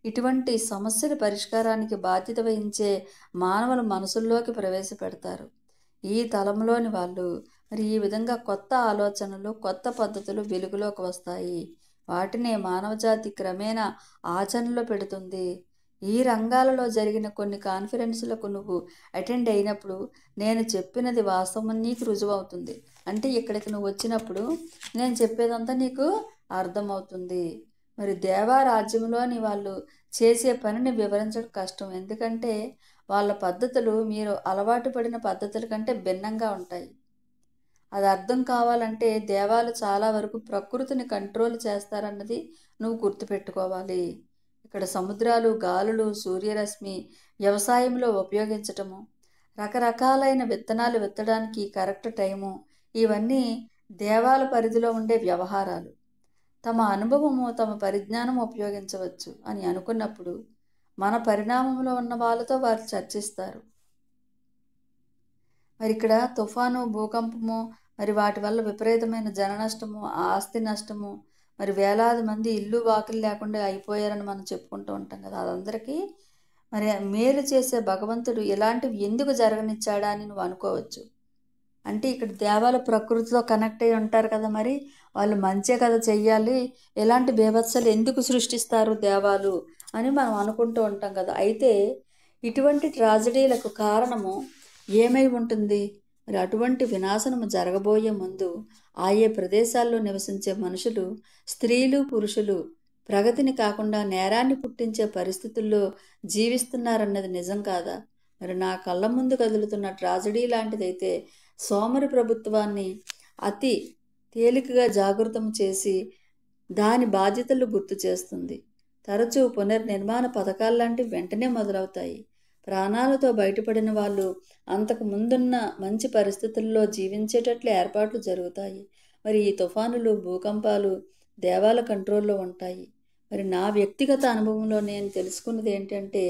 ఇటువంటి సమస్యల పరిష్కారానికి బాధ్యత వహించే మానవుల మనసుల్లోకి ప్రవేశపెడతారు. ఈ తలంలోని వాళ్ళు మరి ఈ విధంగా కొత్త ఆలోచనలు, కొత్త పద్ధతులు వెలుగులోకి వస్తాయి. వాటినే మానవజాతి క్రమేణా ఆచరణలో పెడుతుంది. ఈ రంగాలలో జరిగిన కొన్ని కాన్ఫరెన్సులకు నువ్వు అటెండ్ అయినప్పుడు నేను చెప్పినది వాస్తవం నీకు రుజువవుతుంది. అంటే ఇక్కడికి నువ్వు వచ్చినప్పుడు నేను చెప్పేదంతా నీకు అర్థమవుతుంది. మరి దేవారాజ్యంలోని వాళ్ళు చేసే పనిని వివరించడం కష్టం. ఎందుకంటే వాళ్ళ పద్ధతులు మీరు అలవాటు పడిన పద్ధతుల కంటే భిన్నంగా ఉంటాయి. అది అర్థం కావాలంటే దేవాలు చాలా వరకు ప్రకృతిని కంట్రోల్ చేస్తారన్నది నువ్వు గుర్తుపెట్టుకోవాలి. ఇక్కడ సముద్రాలు, గాలులు, సూర్యరశ్మి వ్యవసాయంలో ఉపయోగించటము, రకరకాలైన విత్తనాలు విత్తడానికి కరెక్ట్ టైము, ఇవన్నీ దేవాల పరిధిలో ఉండే వ్యవహారాలు. తమ అనుభవము, తమ పరిజ్ఞానం ఉపయోగించవచ్చు అని అనుకున్నప్పుడు మన పరిణామంలో ఉన్న వాళ్ళతో వారు చర్చిస్తారు. మరి ఇక్కడ తుఫాను, భూకంపము, మరి వాటి వల్ల విపరీతమైన జన నష్టము, ఆస్తి నష్టము, మరి వేలాది మంది ఇల్లు వాకిలు లేకుండా అయిపోయారని మనం చెప్పుకుంటూ ఉంటాం కదా. అదందరికీ మరి మేలు చేసే భగవంతుడు ఇలాంటివి ఎందుకు జరగనిచ్చాడా అని నువ్వు అనుకోవచ్చు. అంటే ఇక్కడ దేవాలు ప్రకృతితో కనెక్ట్ అయి ఉంటారు కదా, మరి వాళ్ళు మంచే కదా చెయ్యాలి, ఎలాంటి బీభత్సాలు ఎందుకు సృష్టిస్తారు దేవాలు అని మనం అనుకుంటూ ఉంటాం కదా. అయితే ఇటువంటి ట్రాజడీలకు కారణము ఏమై ఉంటుంది? మరి అటువంటి వినాశనము జరగబోయే ముందు ఆయే ప్రదేశాల్లో నివసించే మనుషులు, స్త్రీలు, పురుషులు ప్రగతిని కాకుండా నేరాన్ని పుట్టించే పరిస్థితుల్లో జీవిస్తున్నారన్నది నిజం కాదా? మరి నా కళ్ళ ముందు కదులుతున్న ట్రాజడీ లాంటిదైతే సోమరి ప్రభుత్వాన్ని అతి తేలికగా జాగృతం చేసి దాని బాధ్యతలు గుర్తు చేస్తుంది. తరచూ పునర్నిర్మాణ పథకాలు లాంటివి వెంటనే మొదలవుతాయి. ప్రాణాలతో బయటపడిన వాళ్ళు అంతకు ముందున్న మంచి పరిస్థితుల్లో జీవించేటట్లు ఏర్పాట్లు జరుగుతాయి. మరి ఈ తుఫానులు, భూకంపాలు దేవాల కంట్రోల్లో ఉంటాయి. మరి నా వ్యక్తిగత అనుభవంలో నేను తెలుసుకున్నది ఏంటంటే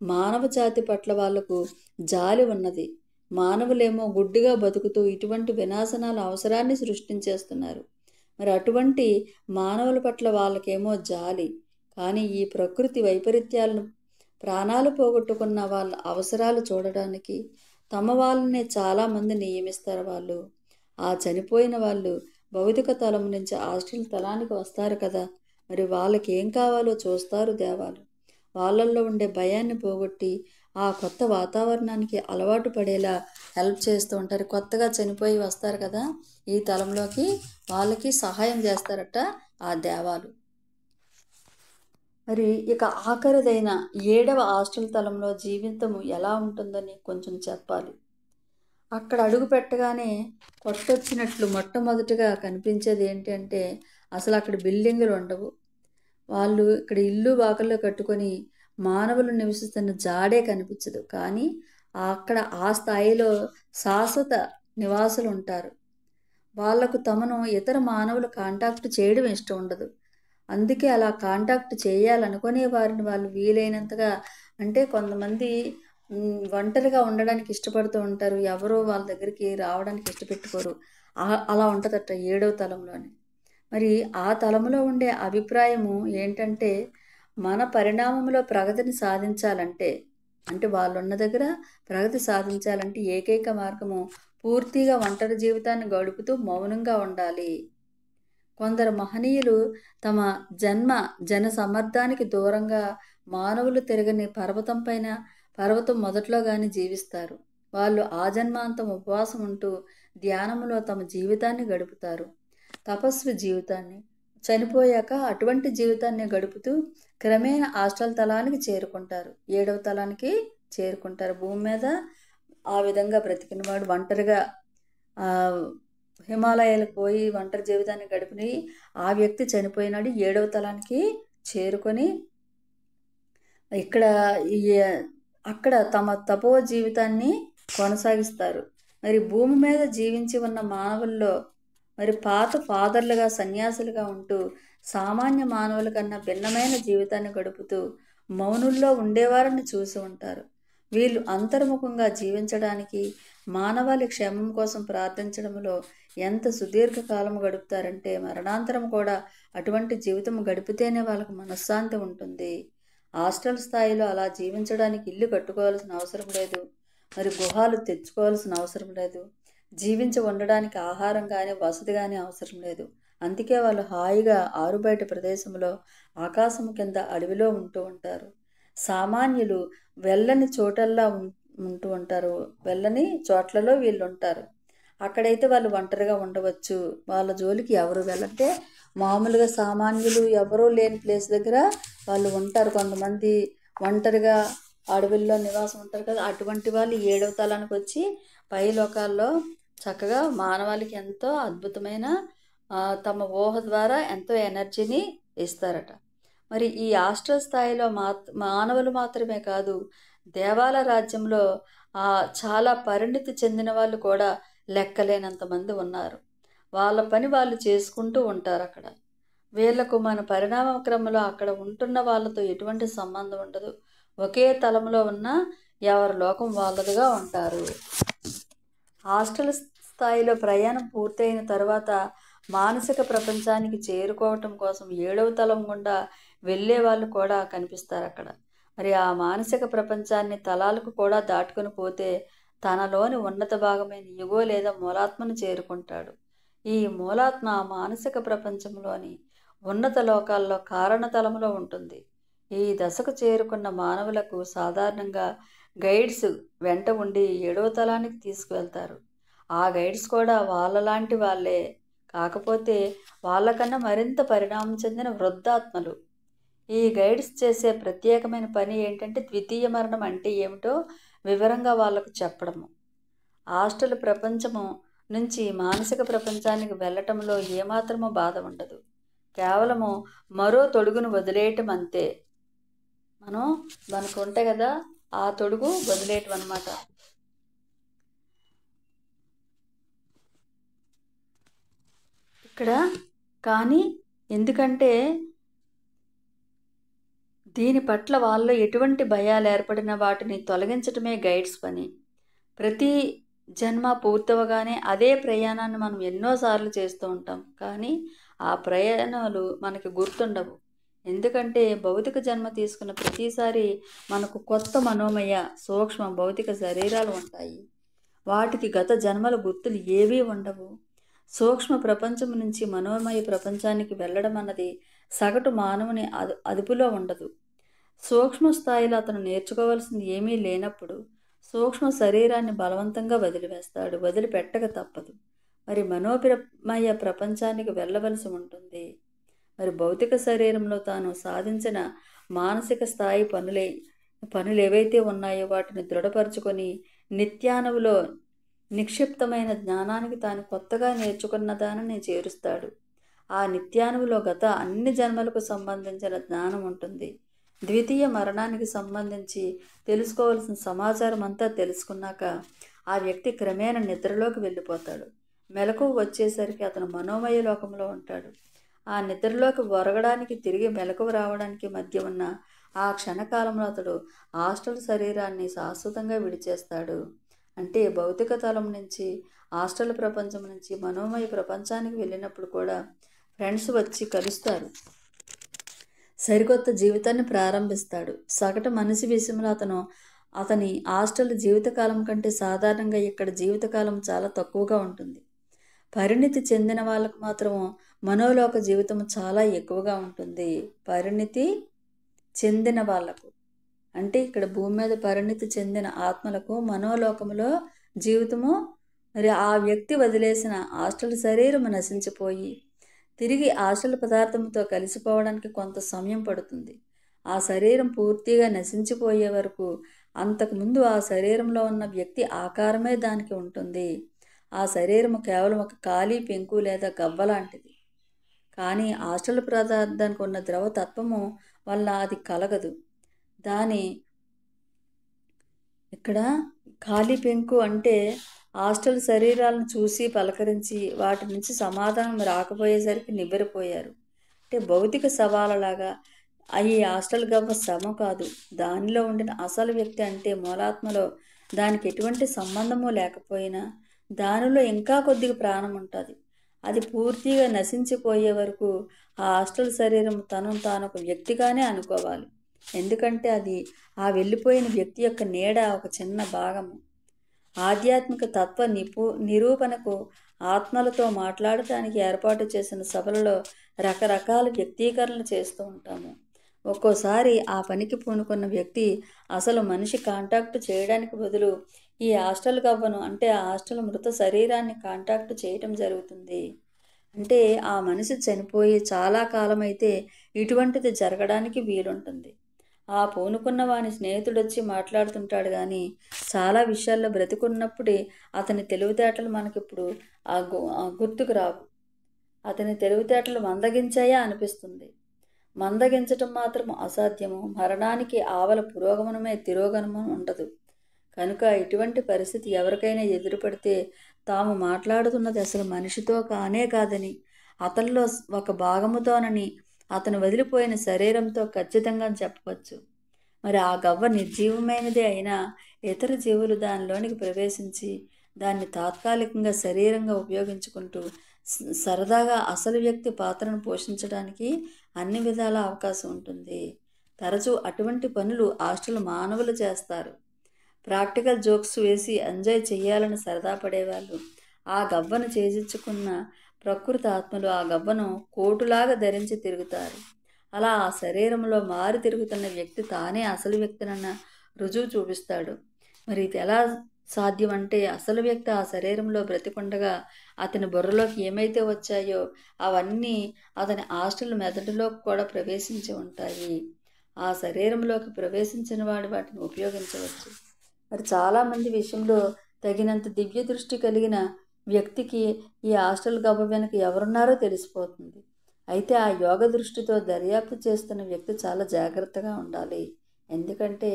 మానవ జాతి పట్ల వాళ్లకు జాలి ఉన్నది. మానవులేమో గుడ్డిగా బతుకుతూ ఇటువంటి వినాశనాల అవసరాన్ని సృష్టించేస్తున్నారు. మరి అటువంటి మానవుల పట్ల వాళ్ళకేమో జాలి, కానీ ఈ ప్రకృతి వైపరీత్యాలను ప్రాణాలు పోగొట్టుకున్న వాళ్ళ అవసరాలు చూడడానికి తమ వాళ్ళనే చాలామంది నియమిస్తారు. వాళ్ళు ఆ చనిపోయిన వాళ్ళు భౌతిక తలం నుంచి ఆస్ట్రల్ తలానికి వస్తారు కదా, మరి వాళ్ళకి ఏం కావాలో చూస్తారు దేవాలు. వాళ్ళల్లో ఉండే భయాన్ని పోగొట్టి ఆ కొత్త వాతావరణానికి అలవాటు పడేలా హెల్ప్ చేస్తూ ఉంటారు. కొత్తగా చనిపోయి వస్తారు కదా ఈ తలంలోకి, వాళ్ళకి సహాయం చేస్తారట ఆ దేవాలు. మరి ఇక ఆఖరిదైన 7వ ఆస్ట్రల్ తలంలో జీవితము ఎలా ఉంటుందో నీకు కొంచెం చెప్పాలి. అక్కడ అడుగు పెట్టగానే కొట్టొచ్చినట్లు మొట్టమొదటిగా కనిపించేది ఏంటంటే అసలు అక్కడ బిల్డింగులు ఉండవు. వాళ్ళు ఇక్కడ ఇల్లు వాకల్లో కట్టుకొని మానవులు నివసిస్తున్న జాడే కనిపించదు. కానీ అక్కడ ఆ స్థాయిలో శాశ్వత నివాసులు ఉంటారు. వాళ్లకు తమను ఇతర మానవులు కాంటాక్ట్ చేయడం ఇష్టం ఉండదు. అందుకే అలా కాంటాక్ట్ చేయాలనుకునే వారిని వాళ్ళు వీలైనంతగా, అంటే కొంతమంది ఒంటరిగా ఉండడానికి ఇష్టపడుతూ ఉంటారు, ఎవరో వాళ్ళ దగ్గరికి రావడానికి ఇష్టపెట్టుకోరు. అలా ఉంటుందట 7వ తలంలోని. మరి ఆ తలంలో ఉండే అభిప్రాయము ఏంటంటే మన పరిణామంలో ప్రగతిని సాధించాలంటే, అంటే వాళ్ళున్న దగ్గర ప్రగతి సాధించాలంటే ఏకైక మార్గము పూర్తిగా ఒంటరి జీవితాన్ని గడుపుతూ మౌనంగా ఉండాలి. కొందరు మహనీయులు తమ జన సమర్థానికి దూరంగా మానవులు తిరగని పర్వతం పైన, పర్వతం మొదట్లో కానీ జీవిస్తారు. వాళ్ళు ఆ జన్మాంతం ఉపవాసం ఉంటూ ధ్యానంలో తమ జీవితాన్ని గడుపుతారు, తపస్వి జీవితాన్ని. చనిపోయాక అటువంటి జీవితాన్ని గడుపుతూ క్రమేణా ఆస్ట్రల్ తలానికి చేరుకుంటారు, 7వ తలానికి చేరుకుంటారు. భూమి మీద ఆ విధంగా బ్రతికినవాడు ఒంటరిగా హిమాలయాలకు పోయి ఒంటరి జీవితాన్ని గడిపిన ఆ వ్యక్తి చనిపోయినాడు, 7వ తలానికి చేరుకొని ఇక్కడ అక్కడ తమ తపో జీవితాన్ని కొనసాగిస్తారు. మరి భూమి మీద జీవించి ఉన్న మానవుల్లో మరి పాత ఫాదర్లుగా, సన్యాసులుగా ఉంటూ సామాన్య మానవుల కన్నా భిన్నమైన జీవితాన్ని గడుపుతూ మౌనుల్లో ఉండేవారిని చూసి ఉంటారు. వీళ్ళు అంతర్ముఖంగా జీవించడానికి, మానవాళి క్షేమం కోసం ప్రార్థించడంలో ఎంత సుదీర్ఘకాలం గడుపుతారంటే మరణాంతరం కూడా అటువంటి జీవితం గడిపితేనే వాళ్ళకు మనశ్శాంతి ఉంటుంది. హాస్టల్ స్థాయిలో అలా జీవించడానికి ఇల్లు కట్టుకోవాల్సిన అవసరం లేదు, మరి గుహాలు తెచ్చుకోవాల్సిన అవసరం లేదు, జీవించి ఉండడానికి ఆహారం కానీ వసతి కానీ అవసరం లేదు. అందుకే వాళ్ళు హాయిగా ఆరుబయట ప్రదేశంలో ఆకాశం కింద అడవిలో ఉంటూ ఉంటారు. సామాన్యులు వెళ్ళని చోటల్లా ఉంటూ ఉంటారు, వెళ్ళని చోట్లలో వీళ్ళు ఉంటారు. అక్కడైతే వాళ్ళు ఒంటరిగా ఉండవచ్చు, వాళ్ళ జోలికి ఎవరు వెళ్ళంటే మామూలుగా సామాన్యులు ఎవరూ లేని ప్లేస్ దగ్గర వాళ్ళు ఉంటారు. కొంతమంది ఒంటరిగా అడవుల్లో నివాసం ఉంటారు కదా, అటువంటి వాళ్ళు 7వ తలానికి వచ్చి పై లోకాల్లో చక్కగా మానవాళికి ఎంతో అద్భుతమైన తమ ఊహ ద్వారా ఎంతో ఎనర్జీని ఇస్తారట. మరి ఈ హాస్టల్ స్థాయిలో మానవులు మాత్రమే కాదు, దేవాల రాజ్యంలో చాలా పరిణితి చెందిన వాళ్ళు కూడా లెక్కలేనంత మంది ఉన్నారు. వాళ్ళ పని వాళ్ళు చేసుకుంటూ ఉంటారు అక్కడ. వీళ్లకు మన పరిణామ క్రమంలో అక్కడ ఉంటున్న వాళ్ళతో ఎటువంటి సంబంధం ఉండదు. ఒకే తలంలో ఉన్న ఎవరి లోకం వాళ్ళదుగా ఉంటారు. హాస్టల్ స్థాయిలో ప్రయాణం పూర్తయిన తర్వాత మానసిక ప్రపంచానికి చేరుకోవటం కోసం 7వ తలం గుండా వెళ్ళే వాళ్ళు కూడా కనిపిస్తారు అక్కడ. మరి ఆ మానసిక ప్రపంచాన్ని తలాలకు కూడా దాటుకుని పోతే తనలోని ఉన్నత భాగమైన యుగో లేదా మూలాత్మను చేరుకుంటాడు. ఈ మూలాత్మ మానసిక ప్రపంచంలోని ఉన్నత లోకాల్లో కారణతలంలో ఉంటుంది. ఈ దశకు చేరుకున్న మానవులకు సాధారణంగా గైడ్స్ వెంట ఉండి 7వ తలానికి తీసుకువెళ్తారు. ఆ గైడ్స్ కూడా వాళ్ళలాంటి వాళ్ళే, కాకపోతే వాళ్ళకన్నా మరింత పరిణామం చెందిన వృద్ధాత్మలు. ఈ గైడ్స్ చేసే ప్రత్యేకమైన పని ఏంటంటే ద్వితీయ మరణం అంటే ఏమిటో వివరంగా వాళ్ళకు చెప్పడము. హాస్టల్ ప్రపంచము నుంచి మానసిక ప్రపంచానికి వెళ్ళటంలో ఏమాత్రమో బాధ ఉండదు, కేవలము మరో తొడుగును వదిలేయటం అంతే. మనకు ఉంటాయి కదా, ఆ తొడుగు వదిలేయటం అన్నమాట. ఇక్కడ కానీ ఎందుకంటే దీని పట్ల వాళ్ళలో ఎటువంటి భయాలు ఏర్పడిన వాటిని తొలగించటమే గైడ్స్ పని. ప్రతి జన్మ పూర్తవగానే అదే ప్రయాణాన్ని మనం ఎన్నోసార్లు చేస్తూ ఉంటాం, కానీ ఆ ప్రయాణాలు మనకి గుర్తుండవు. ఎందుకంటే భౌతిక జన్మ తీసుకున్న ప్రతిసారి మనకు కొత్త మనోమయ సూక్ష్మ భౌతిక శరీరాలు ఉంటాయి. వాటికి గత జన్మల గుర్తులు ఏవీ ఉండవు. సూక్ష్మ ప్రపంచం నుంచి మనోమయ ప్రపంచానికి వెళ్ళడం అన్నది సగటు మానవుని అదుపులో ఉండదు. సూక్ష్మ స్థాయిలో అతను నేర్చుకోవాల్సింది ఏమీ లేనప్పుడు సూక్ష్మ శరీరాన్ని బలవంతంగా వదిలివేస్తాడు, వదిలిపెట్టక తప్పదు. మరి మనోమయ ప్రపంచానికి వెళ్ళవలసి ఉంటుంది. మరి భౌతిక శరీరంలో తాను సాధించిన మానసిక స్థాయి పనులు ఏవైతే ఉన్నాయో వాటిని దృఢపరుచుకొని నిత్యానువులో నిక్షిప్తమైన జ్ఞానానికి తాను కొత్తగా నేర్చుకున్న దానిని చేరుస్తాడు. ఆ నిత్యానువులో గత అన్ని జన్మలకు సంబంధించిన జ్ఞానం ఉంటుంది. ద్వితీయ మరణానికి సంబంధించి తెలుసుకోవాల్సిన సమాచారం అంతా తెలుసుకున్నాక ఆ వ్యక్తి క్రమేణా నిద్రలోకి వెళ్ళిపోతాడు. మెలకువ వచ్చేసరికి అతను మనోమయ లోకంలో ఉంటాడు. ఆ నిద్రలోకి ఒరగడానికి తిరిగి మెలకువ రావడానికి మధ్య ఉన్న ఆ క్షణకాలంలో అతడు హాస్టల్ శరీరాన్ని శాశ్వతంగా విడిచేస్తాడు. అంటే భౌతిక తలం నుంచి హాస్టల్ ప్రపంచం నుంచి మనోమయ ప్రపంచానికి వెళ్ళినప్పుడు కూడా ఫ్రెండ్స్ వచ్చి కలుస్తారు, సరికొత్త జీవితాన్ని ప్రారంభిస్తాడు. సగటు మనిషి విషయంలో అతని హాస్టల్ జీవితకాలం కంటే సాధారణంగా ఇక్కడ జీవితకాలం చాలా తక్కువగా ఉంటుంది. పరిణితి చెందిన వాళ్ళకు మాత్రం మనోలోక జీవితం చాలా ఎక్కువగా ఉంటుంది. పరిణితి చెందిన వాళ్లకు అంటే ఇక్కడ భూమి మీద పరిణితి చెందిన ఆత్మలకు మనోలోకములో జీవితము, మరి ఆ వ్యక్తి వదిలేసిన హాస్టల్ శరీరం నశించిపోయి తిరిగి హాస్టల్ పదార్థంతో కలిసిపోవడానికి కొంత సమయం పడుతుంది. ఆ శరీరం పూర్తిగా నశించిపోయే వరకు అంతకుముందు ఆ శరీరంలో ఉన్న వ్యక్తి ఆకారమే దానికి ఉంటుంది. ఆ శరీరము కేవలం ఒక ఖాళీ పెంకు లేదా గవ్వ లాంటిది. కానీ హాస్టల్ పదార్థానికి ఉన్న ద్రవతత్వము వల్ల అది కలగదు. ఇక్కడ ఖాళీ పెంకు అంటే హాస్టల్ శరీరాలను చూసి పలకరించి వాటి నుంచి సమాధానం రాకపోయేసరికి నివ్వెరపోయారు. అంటే భౌతిక సవాళ్ళలాగా ఈ హాస్టల్ గవ్వ శ్రమ కాదు, దానిలో ఉండిన అసలు వ్యక్తి అంటే మూలాత్మలో దానికి ఎటువంటి సంబంధము లేకపోయినా దానిలో ఇంకా కొద్దిగా ప్రాణం ఉంటుంది. అది పూర్తిగా నశించిపోయే వరకు ఆ హాస్టల్ శరీరం తనను తాను ఒక వ్యక్తిగానే అనుకోవాలి. ఎందుకంటే అది ఆ వెళ్ళిపోయిన వ్యక్తి యొక్క నీడ ఒక చిన్న భాగము. ఆధ్యాత్మిక తత్వ నిరూపణకు ఆత్మలతో మాట్లాడటానికి ఏర్పాటు చేసిన సభలలో రకరకాల వ్యక్తీకరణలు చేస్తూ ఉంటాము. ఒక్కోసారి ఆ పనికి పూనుకున్న వ్యక్తి అసలు మనిషి కాంటాక్ట్ చేయడానికి బదులు ఈ హాస్టల్ గవ్వను, అంటే ఆ హాస్టల్ మృత శరీరాన్ని కాంటాక్ట్ చేయటం జరుగుతుంది. అంటే ఆ మనిషి చనిపోయి చాలా కాలం అయితే ఇటువంటిది జరగడానికి వీలుంటుంది. ఆ పూనుకున్న వాని స్నేహితుడొచ్చి మాట్లాడుతుంటాడు కానీ చాలా విషయాల్లో బ్రతికున్నప్పుడే అతని తెలివితేటలు మనకిప్పుడు గుర్తుకు రావు. అతని తెలివితేటలు మందగించాయా అనిపిస్తుంది. మందగించటం మాత్రం అసాధ్యము. మరణానికి ఆవల పురోగమనమే తిరోగమనం ఉండదు. కనుక ఇటువంటి పరిస్థితి ఎవరికైనా ఎదురుపడితే తాము మాట్లాడుతున్నది అసలు మనిషితో కానే కాదని, అతనిలో ఒక భాగముతోనని, అతను వదిలిపోయిన శరీరంతో ఖచ్చితంగా చెప్పవచ్చు. మరి ఆ గవ్వ నిర్జీవమైనదే అయినా ఇతర జీవులు దానిలోనికి ప్రవేశించి దాన్ని తాత్కాలికంగా శరీరంగా ఉపయోగించుకుంటూ సరదాగా అసలు వ్యక్తి పాత్రను పోషించడానికి అన్ని విధాల అవకాశం ఉంటుంది. తరచూ అటువంటి పనులు హాస్టల్ మానవులు చేస్తారు. ప్రాక్టికల్ జోక్స్ వేసి ఎంజాయ్ చేయాలని సరదా పడేవాళ్ళు ఆ గవ్వను చేజించుకున్న ప్రకృతి ఆత్మలు ఆ గవ్వను కోటులాగా ధరించి తిరుగుతారు. అలా ఆ శరీరంలో మారి తిరుగుతున్న వ్యక్తి తానే అసలు వ్యక్తినన్న రుజువు చూపిస్తాడు. మరి ఇది ఎలా సాధ్యం అంటే అసలు వ్యక్తి ఆ శరీరంలో బ్రతికుండగా అతని బుర్రలోకి ఏమైతే వచ్చాయో అవన్నీ అతని హాస్టల్ మెదడులోకి కూడా ప్రవేశించి ఉంటాయి. ఆ శరీరంలోకి ప్రవేశించిన వాడు వాటిని ఉపయోగించవచ్చు. మరి చాలామంది విషయంలో తగినంత దివ్య దృష్టి కలిగిన వ్యక్తికి ఈ హాస్టల్ గవ్వ వెనక ఎవరున్నారో తెలిసిపోతుంది. అయితే ఆ యోగ దృష్టితో దర్యాప్తు చేస్తున్న వ్యక్తి చాలా జాగ్రత్తగా ఉండాలి. ఎందుకంటే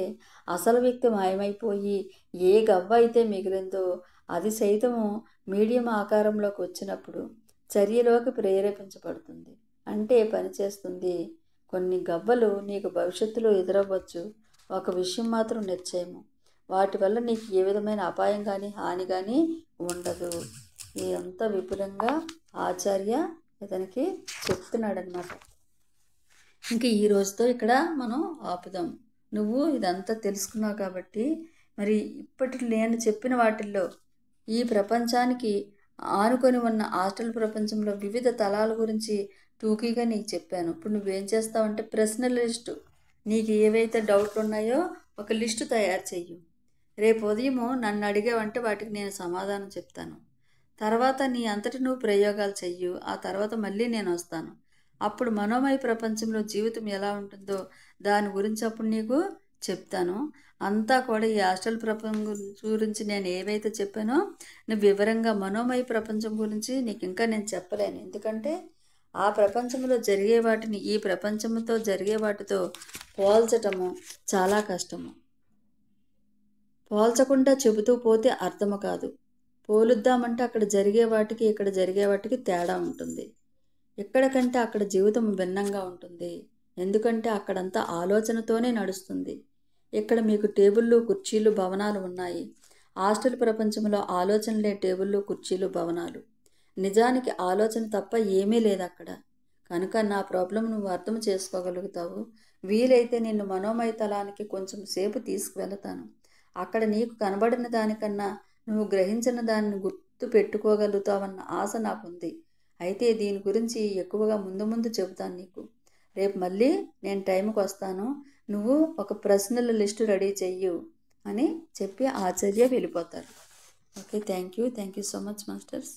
అసలు వ్యక్తి మాయమైపోయి ఏ గవ్వ అయితే మిగిలిందో అది సైతము మీడియం ఆకారంలోకి వచ్చినప్పుడు చర్యలోకి ప్రేరేపించబడుతుంది, అంటే పనిచేస్తుంది. కొన్ని గవ్వలు నీకు భవిష్యత్తులో ఎదురవ్వచ్చు. ఒక విషయం మాత్రం నిశ్చయము, వాటి వల్ల నీకు ఏ విధమైన అపాయం కానీ హాని కానీ ఉండదు. ఇదంతా విపులంగా ఆచార్య ఇతనికి చెప్తున్నాడనమాట. ఇంక ఈ రోజుతో ఇక్కడ మనం ఆపుదాం. నువ్వు ఇదంతా తెలుసుకున్నావు కాబట్టి మరి ఇప్పటి నేను చెప్పిన వాటిల్లో ఈ ప్రపంచానికి ఆనుకొని ఉన్న హాస్టల్ ప్రపంచంలో వివిధ తలాల గురించి టూకీగా నీకు చెప్పాను. ఇప్పుడు నువ్వేం చేస్తావంటే ప్రశ్నల లిస్టు, నీకు ఏవైతే డౌట్లు ఉన్నాయో ఒక లిస్టు తయారు చెయ్యి. రేపు ఉదయము నన్ను అడిగావంటే వాటికి నేను సమాధానం చెప్తాను. తర్వాత నీ అంతటి నువ్వు ప్రయోగాలు చెయ్యు. ఆ తర్వాత మళ్ళీ నేను వస్తాను. అప్పుడు మనోమయ ప్రపంచంలో జీవితం ఎలా ఉంటుందో దాని గురించి అప్పుడు నీకు చెప్తాను. అంతా కూడా ఈ హాస్టల్ ప్రపంచం గురించి నేను ఏవైతే చెప్పానో నువ్వు వివరంగా మనోమయ ప్రపంచం గురించి నీకు ఇంకా నేను చెప్పలేను. ఎందుకంటే ఆ ప్రపంచంలో జరిగే వాటిని ఈ ప్రపంచంతో జరిగే వాటితో పోల్చటము చాలా కష్టము. పోల్చకుండా చెబుతూ పోతే అర్థము కాదు. పోలుద్దామంటే అక్కడ జరిగే వాటికి ఇక్కడ జరిగే వాటికి తేడా ఉంటుంది. ఎక్కడికంటే అక్కడ జీవితం భిన్నంగా ఉంటుంది. ఎందుకంటే అక్కడంతా ఆలోచనతోనే నడుస్తుంది. ఇక్కడ మీకు టేబుళ్ళు, కుర్చీలు, భవనాలు ఉన్నాయి. హాస్టల్ ప్రపంచంలో ఆలోచనలే టేబుళ్ళు, కుర్చీలు, భవనాలు. నిజానికి ఆలోచన తప్ప ఏమీ లేదు అక్కడ. కనుక నా ప్రాబ్లం నువ్వు అర్థం చేసుకోగలుగుతావు. వీలైతే నిన్ను మనోమయ తలానికి కొంచెం సేపు తీసుకువెళతాను. అక్కడ నీకు కనబడిన దానికన్నా నువ్వు గ్రహించిన దానిని గుర్తు పెట్టుకోగలుగుతావన్న ఆశ నాకుంది. అయితే దీని గురించి ఎక్కువగా ముందు ముందు చెబుతాను నీకు. రేపు మళ్ళీ నేను టైంకి వస్తాను. నువ్వు ఒక ప్రశ్నల లిస్టు రెడీ చెయ్యు అని చెప్పి ఆచార్య వెళ్ళిపోతారు. Okay, thank you so much masters.